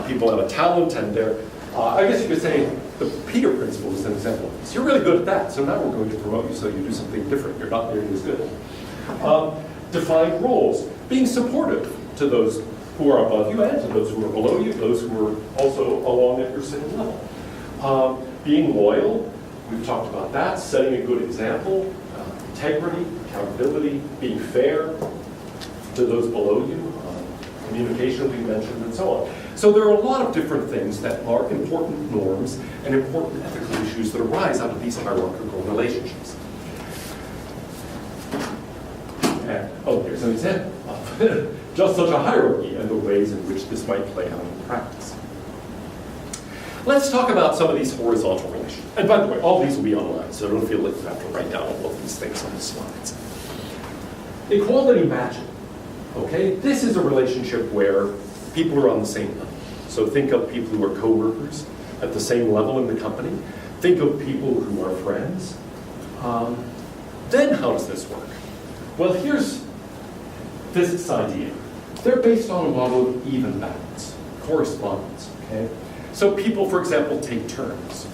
People have a talent and they're, I guess you could say the Peter principle is an example of this. You're really good at that, so now we're going to promote you so you do something different. You're not nearly as good. Defined roles, being supportive to those who are above you and to those who are below you, those who are also along at your same level. Being loyal, we've talked about that, setting a good example, integrity, accountability, being fair to those below you, communication we mentioned, and so on. So there are a lot of different things that are important norms and important ethical issues that arise out of these hierarchical relationships. And, oh, here's an example of just such a hierarchy and the ways in which this might play out in practice. Let's talk about some of these horizontal relations. And by the way, all these will be online, so don't feel like you have to write down all of these things on the slides. Equality matching. Okay, this is a relationship where people are on the same level. So think of people who are co-workers at the same level in the company. Think of people who are friends. Then how does this work? Well, here's physics idea. They're based on a model of even balance, correspondence, okay? So people, for example, take turns.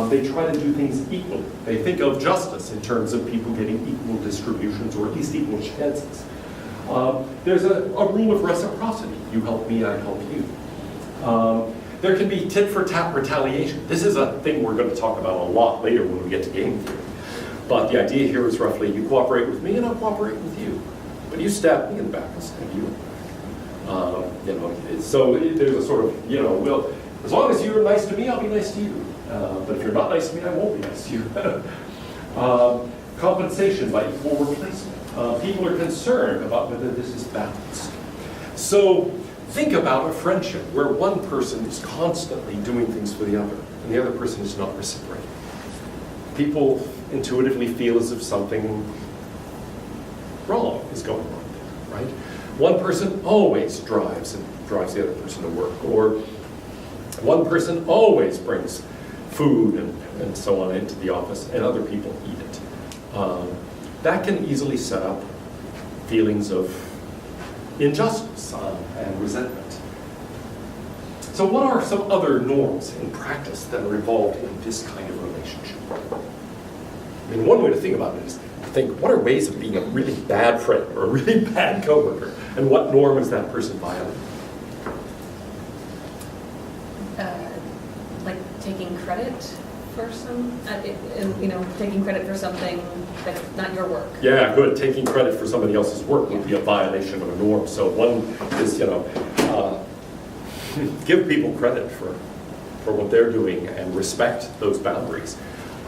They try to do things equally. They think of justice in terms of people getting equal distributions or at least equal chances. There's a rule of reciprocity. You help me, I help you. There can be tit-for-tat retaliation. This is a thing we're going to talk about a lot later when we get to game theory. But the idea here is roughly, you cooperate with me and I'll cooperate with you. But you stab me in the back, I'll stab you in the back. So there's a sort of, well, as long as you're nice to me, I'll be nice to you. But if you're not nice to me, I won't be nice to you. Compensation by equal replacement. People are concerned about whether this is balanced. So think about a friendship where one person is constantly doing things for the other, and the other person is not reciprocating. People intuitively feel as if something wrong is going on there, right? One person always drives the other person to work, or one person always brings food and so on into the office, and other people eat it. That can easily set up feelings of injustice and resentment. So what are some other norms in practice that are involved in this kind of relationship? I mean, one way to think about it is to think, what are ways of being a really bad friend or a really bad coworker, and what norm is that person violating? Like taking credit for taking credit for something that's not your work. Yeah, good. Taking credit for somebody else's work would be a violation of a norm. So one is, give people credit for what they're doing and respect those boundaries.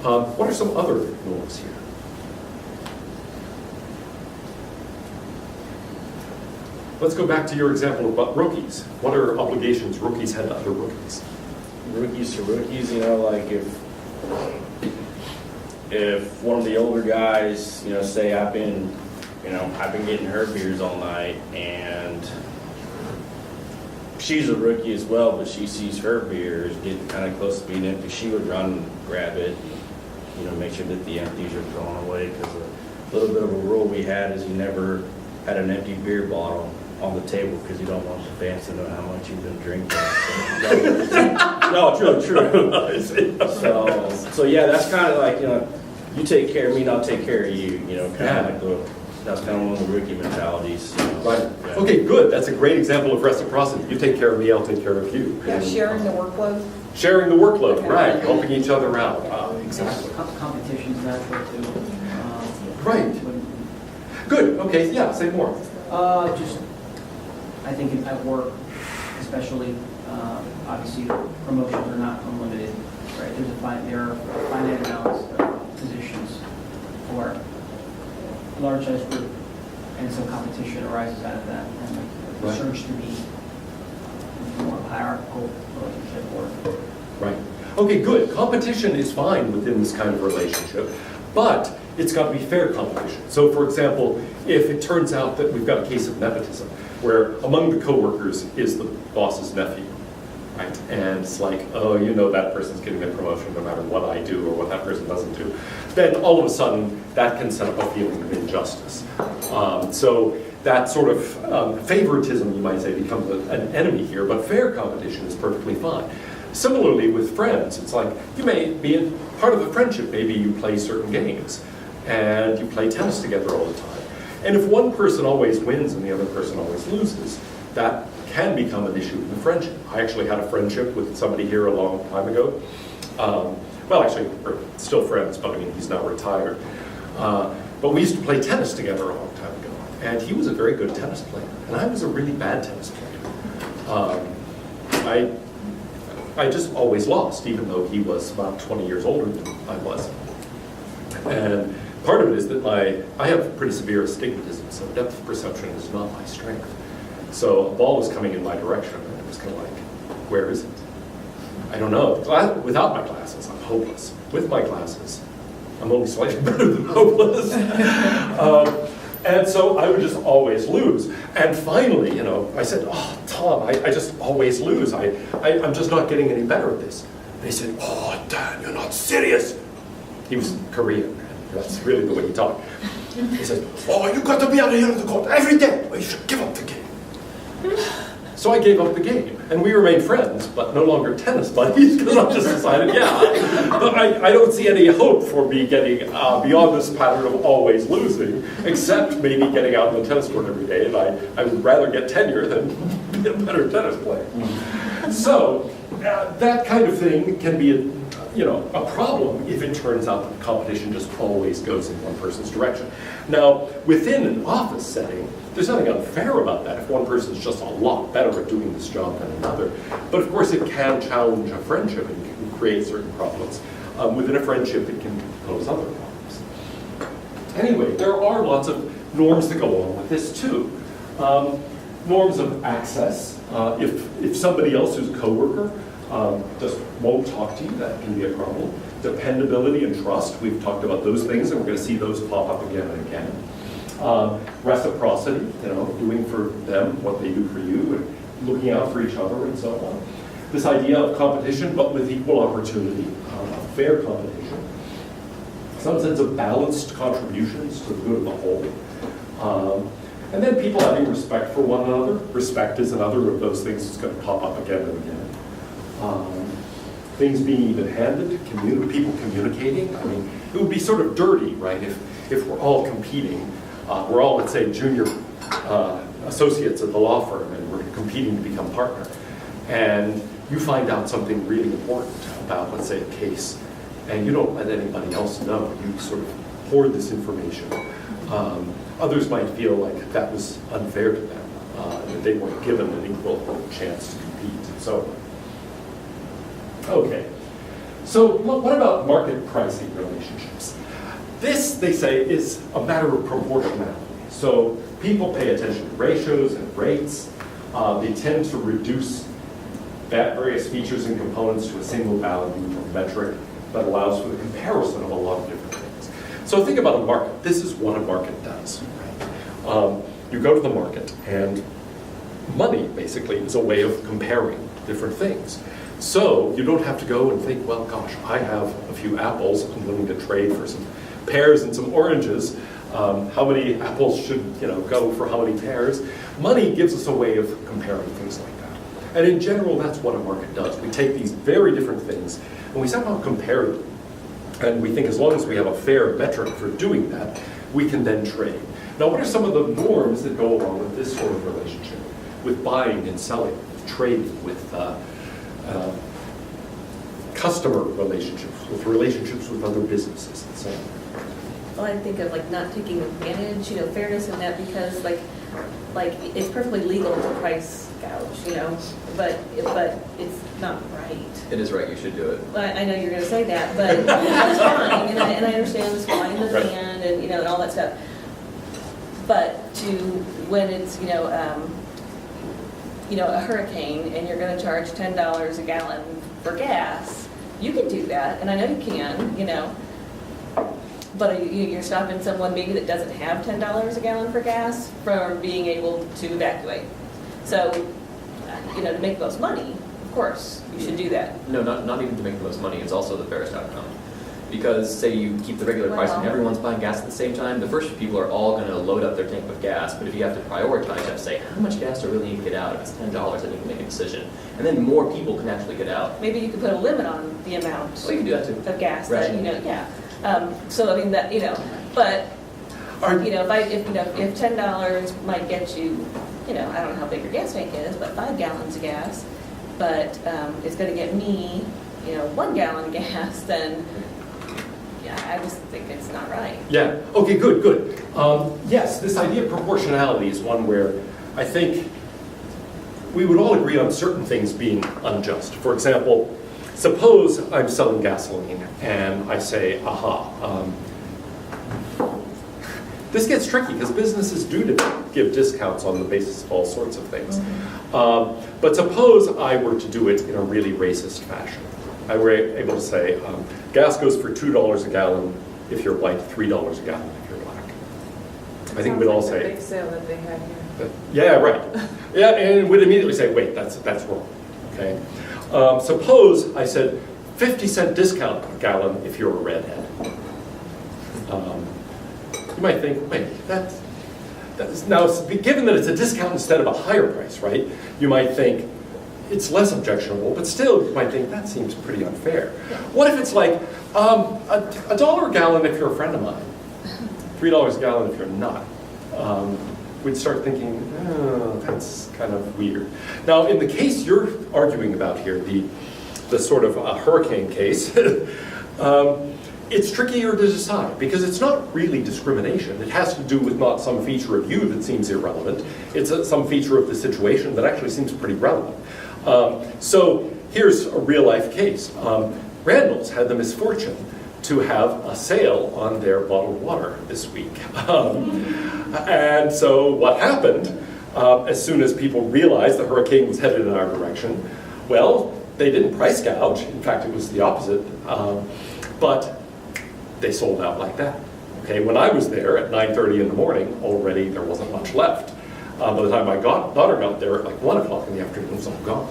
What are some other norms here? Let's go back to your example about rookies. What are obligations rookies had to other rookies? Rookies to rookies, like if one of the older guys, say I've been getting her beers all night, and she's a rookie as well, but she sees her beers getting kind of close to being empty, she would run and grab it, and, make sure that the empties are thrown away, because a little bit of a rule we had is you never had an empty beer bottle on the table, because you don't want the fans to know how much you've been drinking. No, true. So yeah, that's kind of like, you take care of me, and I'll take care of you, that's kind of one of the rookie mentalities. Right. Yeah. Okay, good. That's a great example of reciprocity. You take care of me, I'll take care of you. Yeah, sharing the workload. Sharing the workload, right. Helping each other out. Exactly. Competition's natural too. Right. Good. Okay, yeah, say more. I think at work, especially, obviously promotions are not unlimited, right? There are finite amounts of positions for a large size group, and so competition arises out of that, and the Right. surge to be more hierarchical relationship or. Right. Okay, good. Competition is fine within this kind of relationship, but it's got to be fair competition. So, for example, if it turns out that we've got a case of nepotism, where among the coworkers is the boss's nephew, right? And it's like, oh, you know that person's getting a promotion no matter what I do or what that person doesn't do. Then all of a sudden, that can set up a feeling of injustice. So that sort of favoritism, you might say, becomes an enemy here, but fair competition is perfectly fine. Similarly with friends, it's like you may be in part of a friendship, maybe you play certain games and you play tennis together all the time. And if one person always wins and the other person always loses, that can become an issue in the friendship. I actually had a friendship with somebody here a long time ago. Well, actually, we're still friends, but I mean, he's now retired. But we used to play tennis together a long time ago. And he was a very good tennis player, and I was a really bad tennis player. I just always lost, even though he was about 20 years older than I was. And part of it is that I have pretty severe astigmatism, so depth perception is not my strength. So a ball was coming in my direction, and it was kind of like, where is it? I don't know. Without my glasses, I'm hopeless. With my glasses, I'm only slightly better than hopeless. And so I would just always lose. And finally, you know, I said, oh, Tom, I just always lose. I'm just not getting any better at this. And he said, oh, Dan, you're not serious. He was Korean. That's really the way he talked. He said, oh, you got to be out here on the court every day, or you should give up the game. So I gave up the game, and we remained friends, but no longer tennis buddies, because I just decided, but I don't see any hope for me getting beyond this pattern of always losing, except maybe getting out on the tennis court every day, and I would rather get tenure than be a better tennis player. So that kind of thing can be a problem if it turns out that the competition just always goes in one person's direction. Now, within an office setting, there's nothing unfair about that if one person's just a lot better at doing this job than another. But of course, it can challenge a friendship and can create certain problems. Within a friendship, it can pose other problems. Anyway, there are lots of norms that go along with this too. Norms of access. If somebody else who's a coworker just won't talk to you, that can be a problem. Dependability and trust, we've talked about those things, and we're going to see those pop up again and again. Reciprocity, doing for them what they do for you, and looking out for each other, and so on. This idea of competition, but with equal opportunity, fair competition. Some sense of balanced contributions to the good of the whole. And then people having respect for one another. Respect is another of those things that's going to pop up again and again. Things being even-handed, people communicating. I mean, it would be sort of dirty, right, if we're all competing. We're all, let's say, junior associates at the law firm, and we're competing to become partner. And you find out something really important about, let's say, a case, and you don't let anybody else know. You sort of hoard this information. Others might feel like that was unfair to them, that they weren't given an equal chance to compete, and so on. Okay, so what about market pricing relationships? This, they say, is a matter of proportionality. So people pay attention to ratios and rates. They tend to reduce various features and components to a single value or metric that allows for the comparison of a lot of different things. So think about a market. This is what a market does. Right? You go to the market, and money, basically, is a way of comparing different things. So you don't have to go and think, well, gosh, I have a few apples. I'm willing to trade for some pears and some oranges. How many apples should go for how many pears? Money gives us a way of comparing things like that. And in general, that's what a market does. We take these very different things and we somehow compare them. And we think as long as we have a fair metric for doing that, we can then trade. Now, what are some of the norms that go along with this sort of relationship? With buying and selling, with trading, with customer relationships with other businesses, and so on. Well, I think of not taking advantage, fairness in that, because like it's perfectly legal to price gouge, but it's not right. It is right, you should do it. Well, I know you're going to say that, but that's fine, and I understand the supply and the Right. demand, and all that stuff. But when it's a hurricane and you're going to charge $10 a gallon for gas, you can do that, and I know you can, but you're stopping someone maybe that doesn't have $10 a gallon for gas from being able to evacuate. So, to make most money, of of course, you should do that. No, not even to make the most money, it's also the fairest outcome. Because say you keep the regular price and Well- everyone's buying gas at the same time, the first people are all gonna load up their tank with gas, but if you have to prioritize, you have to say, how much gas do I really need to get out? If it's $10, then you can make a decision. And then more people can actually get out. Maybe you could put a limit on the amount So you can do that too. of gas that, Ration. yeah. So I mean, that, but, if $10 might get you, I don't know how big your gas tank is, but 5 gallons of gas, but it's gonna get me, 1 gallon of gas, then, yeah, I just think it's not right. Yeah, okay, good. Yes, this idea of proportionality is one where I think we would all agree on certain things being unjust. For example, suppose I'm selling gasoline and I say, this gets tricky because businesses do give discounts on the basis of all sorts of things. But suppose I were to do it in a really racist fashion. I were able to say, gas goes for $2 a gallon if you're white, $3 a gallon if you're black. I think we'd all Sounds like say, the big sale that they had here. yeah, right. Yeah, and we'd immediately say, wait, that's wrong. Okay. Suppose I said 50-cent discount per gallon if you're a redhead. You might think, wait, that's now, given that it's a discount instead of a higher price, right? You might think it's less objectionable, but still you might think that seems pretty unfair. What if it's like $1 a gallon if you're a friend of mine, $3 a gallon if you're not? We'd start thinking, oh, that's kind of weird. Now, in the case you're arguing about here, the sort of hurricane case, it's trickier to decide because it's not really discrimination. It has to do with not some feature of you that seems irrelevant. It's some feature of the situation that actually seems pretty relevant. So here's a real life case. Randall's had the misfortune to have a sale on their bottled water this week. And so what happened, as soon as people realized the hurricane was headed in our direction, well, they didn't price gouge. In fact, it was the opposite. But they sold out like that. Okay, when I was there at 9:30 in the morning, already there wasn't much left. By the time my daughter got there at like 1 o'clock in the afternoon, it was all gone.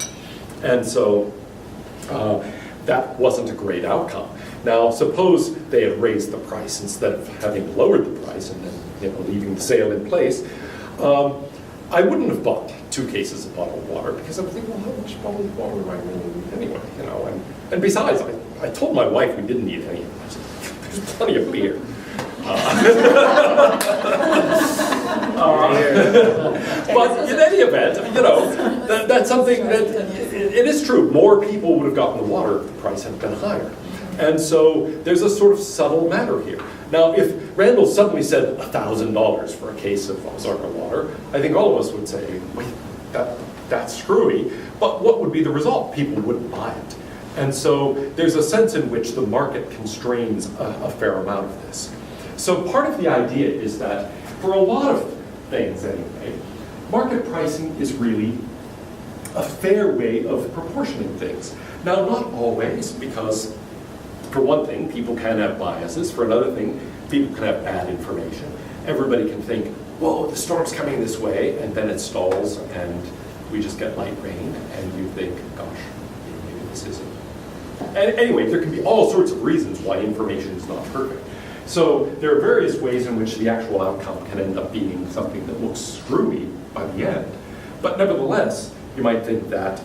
And so that wasn't a great outcome. Now, suppose they had raised the price instead of having lowered the price and then leaving the sale in place. I wouldn't have bought 2 cases of bottled water because I would think, well, how much bottled water do I really need anyway? And besides, I told my wife we didn't need any of it. There's plenty of beer. But in any event, that's something that, it is true, more people would have gotten the water if the price had been higher. And so there's a sort of subtle matter here. Now, if Randall suddenly said $1,000 for a case of Ozarka water, I think all of us would say, wait, that's screwy. But what would be the result? People wouldn't buy it. And so there's a sense in which the market constrains a fair amount of this. So part of the idea is that for a lot of things anyway, market pricing is really a fair way of proportioning things. Now, not always, because for one thing, people can have biases. For another thing, people can have bad information. Everybody can think, whoa, the storm's coming this way, and then it stalls, and we just get light rain, and you think, gosh, maybe this isn't. And anyway, there can be all sorts of reasons why information is not perfect. So there are various ways in which the actual outcome can end up being something that looks screwy by the end. But nevertheless, you might think that,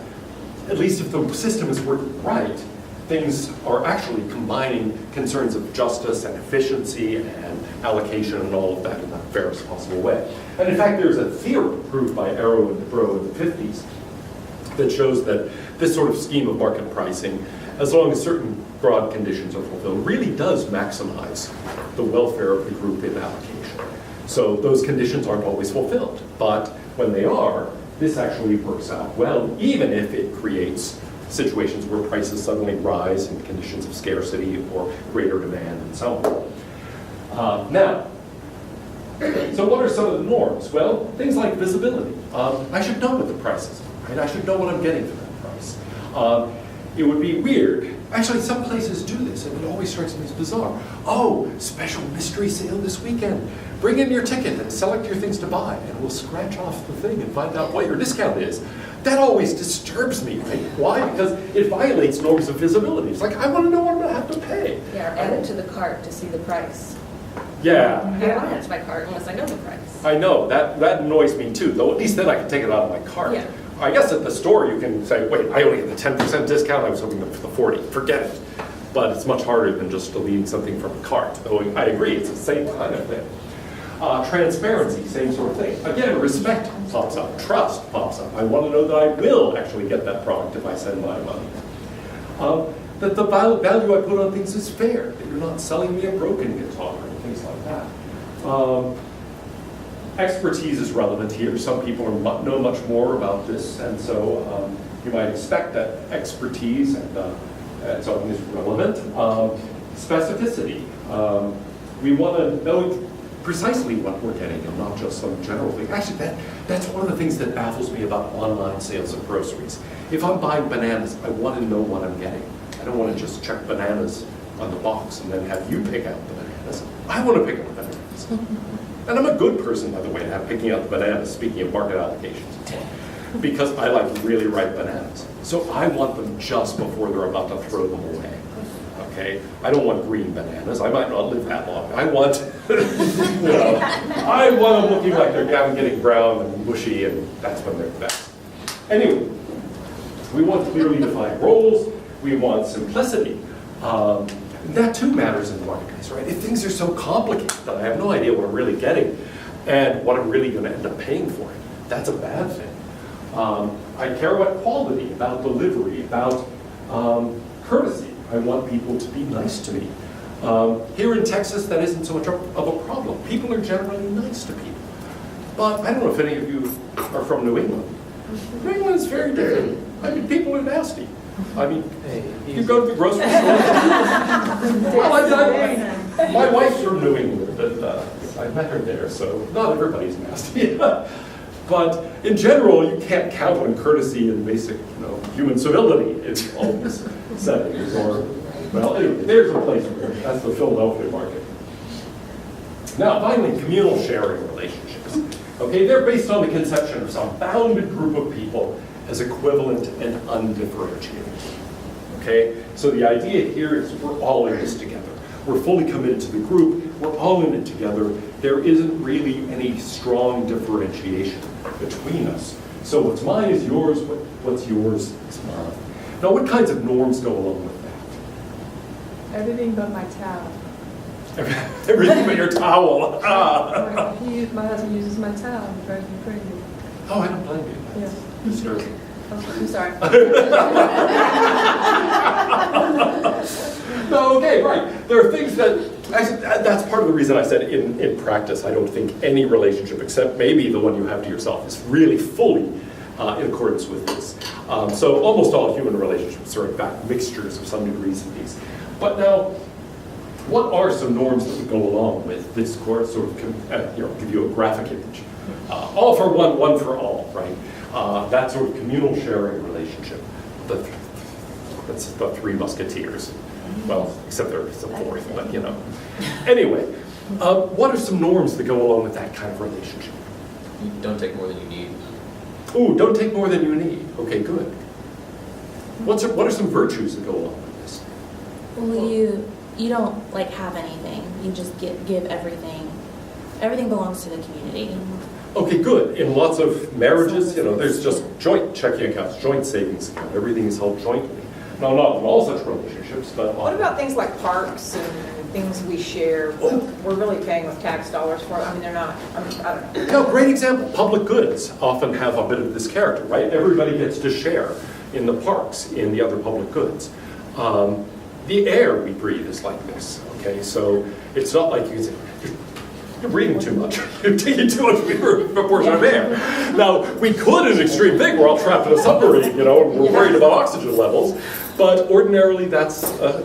at least if the system is working right, things are actually combining concerns of justice and efficiency and allocation and all of that in the fairest possible way. And in fact, there's a theorem proved by Arrow and DeBrow in the 50s that shows that this sort of scheme of market pricing, as long as certain broad conditions are fulfilled, really does maximize the welfare of the group in allocation. So those conditions aren't always fulfilled, but when they are, this actually works out well, even if it creates situations where prices suddenly rise in conditions of scarcity or greater demand and so on. Now, so what are some of the norms? Well, things like visibility. I should know what the price is, right? I should know what I'm getting for that price. It would be weird. Actually, some places do this, and it always strikes me as bizarre. Oh, special mystery sale this weekend. Bring in your ticket and select your things to buy, and we'll scratch off the thing and find out what your discount is. That always disturbs me, right? Why? Because it violates norms of visibility. It's like, I want to know what I'm going to have to pay. Yeah, or add it to the cart to see the price. Yeah. I don't want to add it to my cart unless I know the price. I know, that annoys me too, though at least then I can take it out of my cart. Yeah. I guess at the store you can say, wait, I only get the 10% discount, I was hoping for the 40, forget it. But it's much harder than just deleting something from a cart, though I agree, it's the same kind of thing. Transparency, same sort of thing. Again, respect pops up, trust pops up. I want to know that I will actually get that product if I send my money. That the value I put on things is fair, that you're not selling me a broken guitar and things like that. Expertise is relevant here. Some people know much more about this, and so you might expect that expertise and so is relevant. Specificity. We want to know precisely what we're getting and not just some general thing. Actually, that's one of the things that baffles me about online sales of groceries. If I'm buying bananas, I want to know what I'm getting. I don't want to just check bananas on the box and then have you pick out the bananas. I want to pick out the bananas. And I'm a good person, by the way, at picking out the bananas, speaking of market allocations, because I like really ripe bananas. So I want them just before they're about to throw them away. Okay? I don't want green bananas. I might not live that long. I want, I want them looking like they're getting brown and mushy, and that's when they're best. Anyway, we want clearly defined roles. We want simplicity. That too matters in the marketplace, right? If things are so complicated that I have no idea what I'm really getting and what I'm really going to end up paying for it, that's a bad thing. I care about quality, about delivery, about courtesy. I want people to be nice to me. Here in Texas, that isn't so much of a problem. People are generally nice to people. But I don't know if any of you are from New England. New England is very different. I mean, people are nasty. I mean, you go to the grocery store. Well, my wife's from New England, and I met her there, so not everybody's nasty. But in general, you can't count on courtesy and basic, human civility in all these settings. Or, well, anyway, there's a place for it. That's the Philadelphia market. Now, finally, communal sharing relationships. Okay, they're based on the conception of some bounded group of people as equivalent and undifferentiated. Okay, so the idea here is we're all in this together. We're fully committed to the group. We're all in it together. There isn't really any strong differentiation between us. So what's mine is yours. What's yours is mine. Now, what kinds of norms go along with that? Everything but my towel. Everything but your towel. My husband uses my towel. It drives me crazy. Oh, I don't blame you. Yeah. Disturbing. I'm sorry. No, okay, right. There are things that's part of the reason I said in practice, I don't think any relationship, except maybe the one you have to yourself, is really fully in accordance with this. So almost all human relationships are in fact mixtures of some degrees of these. But now, what are some norms that would go along with this sort of, give you a graphic image? All for one, one for all, right? That sort of communal sharing relationship. That's the Three Musketeers. Well, except there's a fourth, but Anyway, what are some norms that go along with that kind of relationship? You don't take more than you need. Ooh, don't take more than you need. Okay, good. What are some virtues that go along with this? Well, you don't have anything. You just give everything. Everything belongs to the community. Okay, good. In lots of marriages, there's just joint checking accounts, joint savings account. Everything is held jointly. Now, not in all such relationships, but What about things like parks and things we share? We're really paying with tax dollars for it. I mean, they're not, I don't know. No, great example. Public goods often have a bit of this character, right? Everybody gets to share in the parks, in the other public goods. The air we breathe is like this, okay? So it's not like you can say, you're breathing too much. You're taking too much proportion of air. Now, we could, in an extreme thing, we're all trapped in a submarine, and we're worried about oxygen levels. But ordinarily, that's a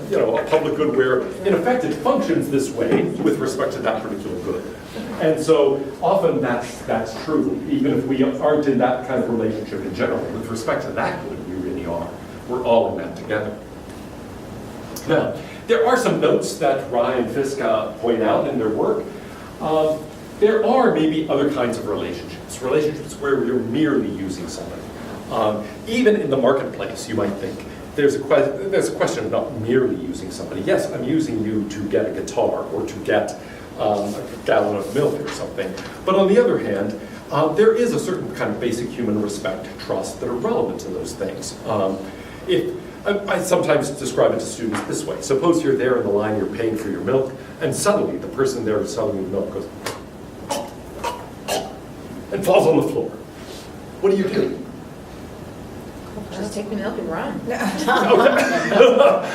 public good where, in effect, it functions this way with respect to that particular good. And so often that's true, even if we aren't in that kind of relationship in general. With respect to that good, we really are. We're all in that together. Now, there are some notes that Rye and Fisk point out in their work. There are maybe other kinds of relationships where you're merely using somebody. Even in the marketplace, you might think, there's a question of not merely using somebody. Yes, I'm using you to get a guitar or to get a gallon of milk or something. But on the other hand, there is a certain kind of basic human respect, trust that are relevant to those things. I sometimes describe it to students this way. Suppose you're there in the line, you're paying for your milk, and suddenly the person there selling you the milk goes and falls on the floor. What do you do? Just take the milk and run.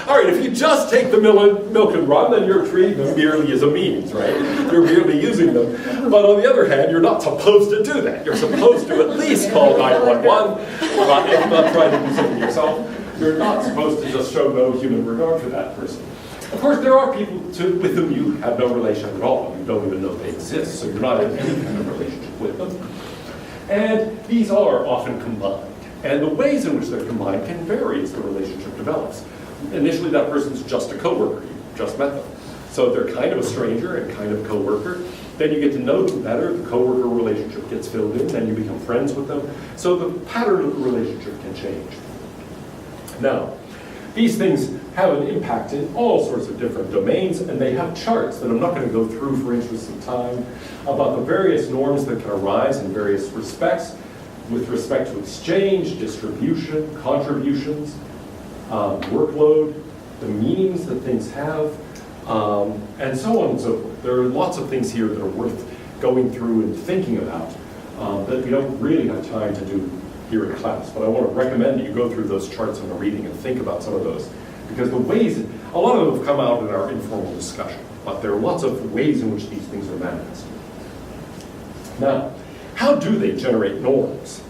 All right, if you just take the milk and run, then you're treating them merely as a means, right? You're merely using them. But on the other hand, you're not supposed to do that. You're supposed to at least call 911. If you're not trying to do something yourself, you're not supposed to just show no human regard for that person. Of course, there are people with whom you have no relation at all. You don't even know they exist, so you're not in any kind of relationship with them. And these are often combined. And the ways in which they're combined can vary as the relationship develops. Initially, that person's just a coworker. You just met them. So they're kind of a stranger and kind of coworker. Then you get to know them better. The coworker relationship gets filled in. Then you become friends with them. So the pattern of the relationship can change. Now, these things have an impact in all sorts of different domains, and they have charts that I'm not going to go through for interest of time about the various norms that can arise in various respects with respect to exchange, distribution, contributions, workload, the meanings that things have, and so on and so forth. There are lots of things here that are worth going through and thinking about that we don't really have time to do here in class. But I want to recommend that you go through those charts in the reading and think about some of those. Because the ways, a lot of them have come out in our informal discussion, but there are lots of ways in which these things are manifested. Now, how do they generate norms?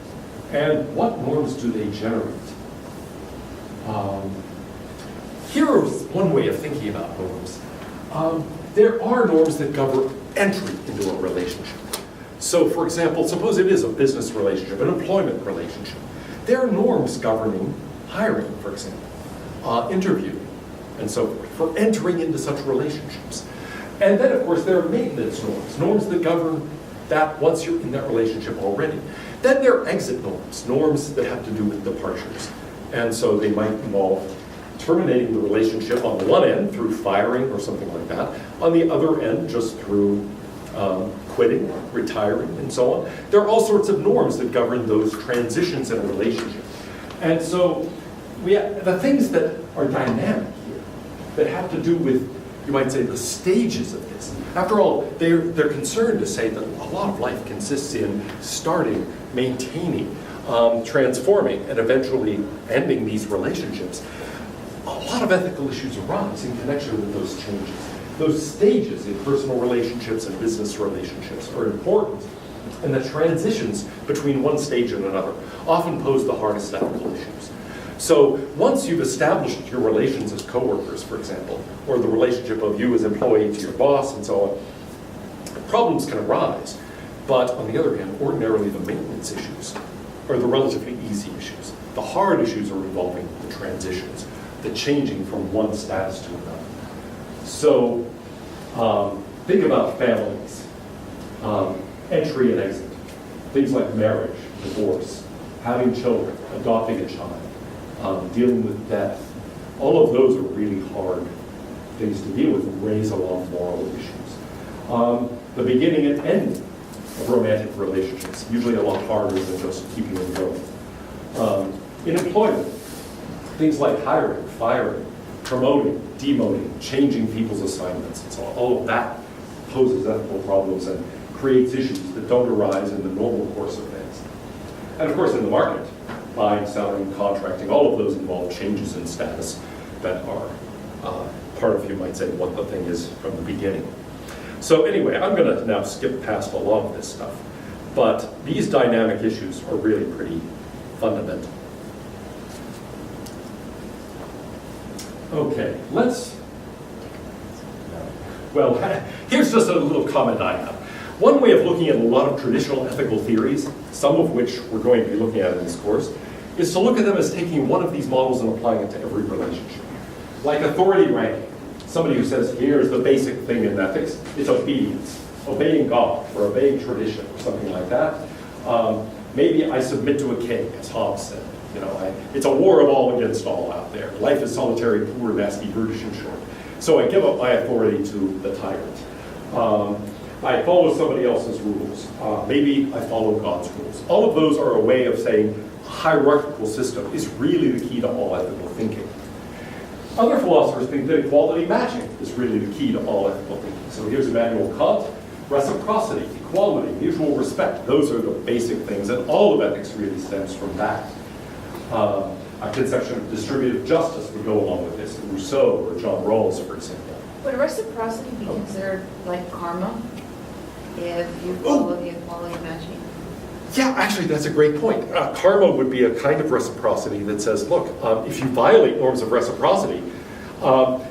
And what norms do they generate? Here's one way of thinking about norms. There are norms that govern entry into a relationship. So, for example, suppose it is a business relationship, an employment relationship. There are norms governing hiring, for example, interviewing, and so forth, for entering into such relationships. And then, of course, there are maintenance norms, norms that govern that once you're in that relationship already. Then there are exit norms, norms that have to do with departures. And so they might involve terminating the relationship on the one end through firing or something like that, on the other end just through quitting, retiring, and so on. There are all sorts of norms that govern those transitions in a relationship. And so the things that are dynamic here, that have to do with, you might say, the stages of this. After all, they're concerned to say that a lot of life consists in starting, maintaining, transforming, and eventually ending these relationships. A lot of ethical issues arise in connection with those changes. Those stages in personal relationships and business relationships are important, and the transitions between one stage and another often pose the hardest ethical issues. So once you've established your relations as coworkers, for example, or the relationship of you as employee to your boss and so on, problems can arise. But on the other hand, ordinarily the maintenance issues are the relatively easy issues. The hard issues are involving the transitions, the changing from one status to another. So think about families, entry and exit, things like marriage, divorce, having children, adopting a child, dealing with death. All of those are really hard things to deal with and raise a lot of moral issues. The beginning and end of romantic relationships, usually a lot harder than just keeping them going. In employment, things like hiring, firing, promoting, demoting, changing people's assignments, and so on. All of that poses ethical problems and creates issues that don't arise in the normal course of things. And of course, in the market, buying, selling, contracting, all of those involve changes in status that are part of, you might say, what the thing is from the beginning. So anyway, I'm going to now skip past a lot of this stuff. But these dynamic issues are really pretty fundamental. Okay, well, here's just a little comment I have. One way of looking at a lot of traditional ethical theories, some of which we're going to be looking at in this course, is to look at them as taking one of these models and applying it to every relationship. Like authority ranking. Somebody who says, here's the basic thing in ethics, it's obedience. Obeying God or obeying tradition or something like that. Maybe I submit to a king, as Hobbes said. You know, it's a war of all against all out there. Life is solitary, poor, nasty, brutish, and short. So I give up my authority to the tyrant. I follow somebody else's rules. Maybe I follow God's rules. All of those are a way of saying a hierarchical system is really the key to all ethical thinking. Other philosophers think that equality matching is really the key to all ethical thinking. So here's Immanuel Kant. Reciprocity, equality, mutual respect, those are the basic things, and all of ethics really stems from that. A conception of distributive justice would go along with this, Rousseau or John Rawls, for example. Would reciprocity be considered like karma if you follow the equality matching? Yeah, actually, that's a great point. Karma would be a kind of reciprocity that says, look, if you violate norms of reciprocity,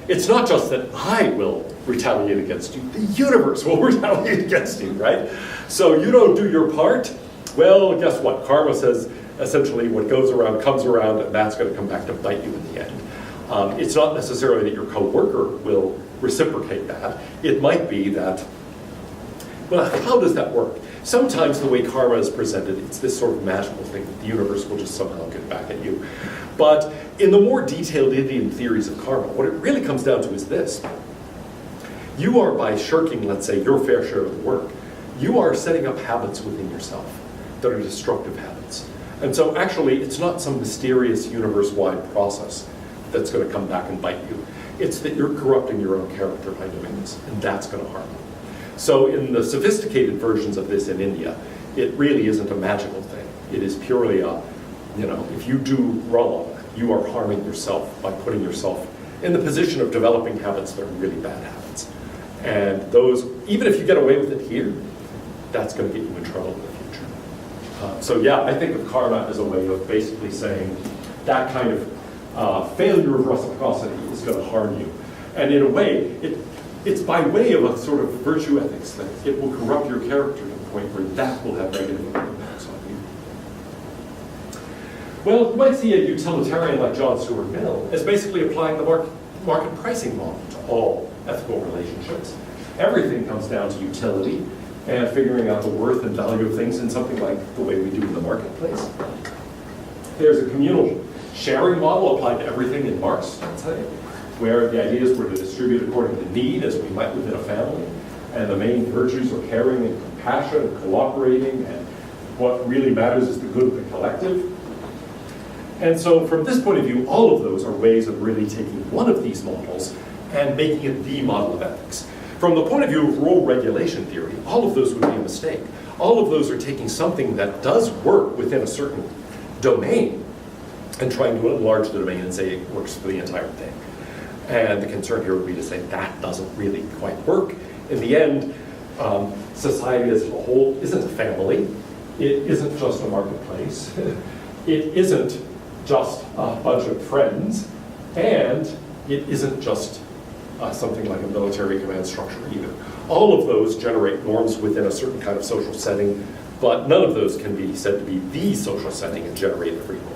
it's not just that I will retaliate against you, the universe will retaliate against you, right? So you don't do your part, well, guess what? Karma says, essentially, what goes around comes around, and that's going to come back to bite you in the end. It's not necessarily that your coworker will reciprocate that. It might be that, well, how does that work? Sometimes the way karma is presented, it's this sort of magical thing that the universe will just somehow get back at you. But in the more detailed Indian theories of karma, what it really comes down to is this. You are, by shirking, let's say, your fair share of the work, you are setting up habits within yourself that are destructive habits. And so actually, it's not some mysterious universe-wide process that's going to come back and bite you. It's that you're corrupting your own character by doing this, and that's going to harm you. So in the sophisticated versions of this in India, it really isn't a magical thing. It is purely a, you know, if you do wrong, you are harming yourself by putting yourself in the position of developing habits that are really bad habits. And those, even if you get away with it here, that's going to get you in trouble in the future. So yeah, I think of karma as a way of basically saying that kind of failure of reciprocity is going to harm you. And in a way, it's by way of a sort of virtue ethics thing. It will corrupt your character to the point where that will have negative impacts on you. Well, you might see a utilitarian like John Stuart Mill as basically applying the market pricing model to all ethical relationships. Everything comes down to utility and figuring out the worth and value of things in something like the way we do in the marketplace. There's a communal sharing model applied to everything in Marx, I'd say, where the ideas were to distribute according to need as we might within a family, and the main virtues are caring and compassion and cooperating, and what really matters is the good of the collective. And so from this point of view, all of those are ways of really taking one of these models and making it the model of ethics. From the point of view of role regulation theory, all of those would be a mistake. All of those are taking something that does work within a certain domain and trying to enlarge the domain and say it works for the entire thing. And the concern here would be to say that doesn't really quite work. In the end, society as a whole isn't a family. It isn't just a marketplace. It isn't just a bunch of friends. And it isn't just something like a military command structure either. All of those generate norms within a certain kind of social setting, but none of those can be said to be the social setting and generate every norm.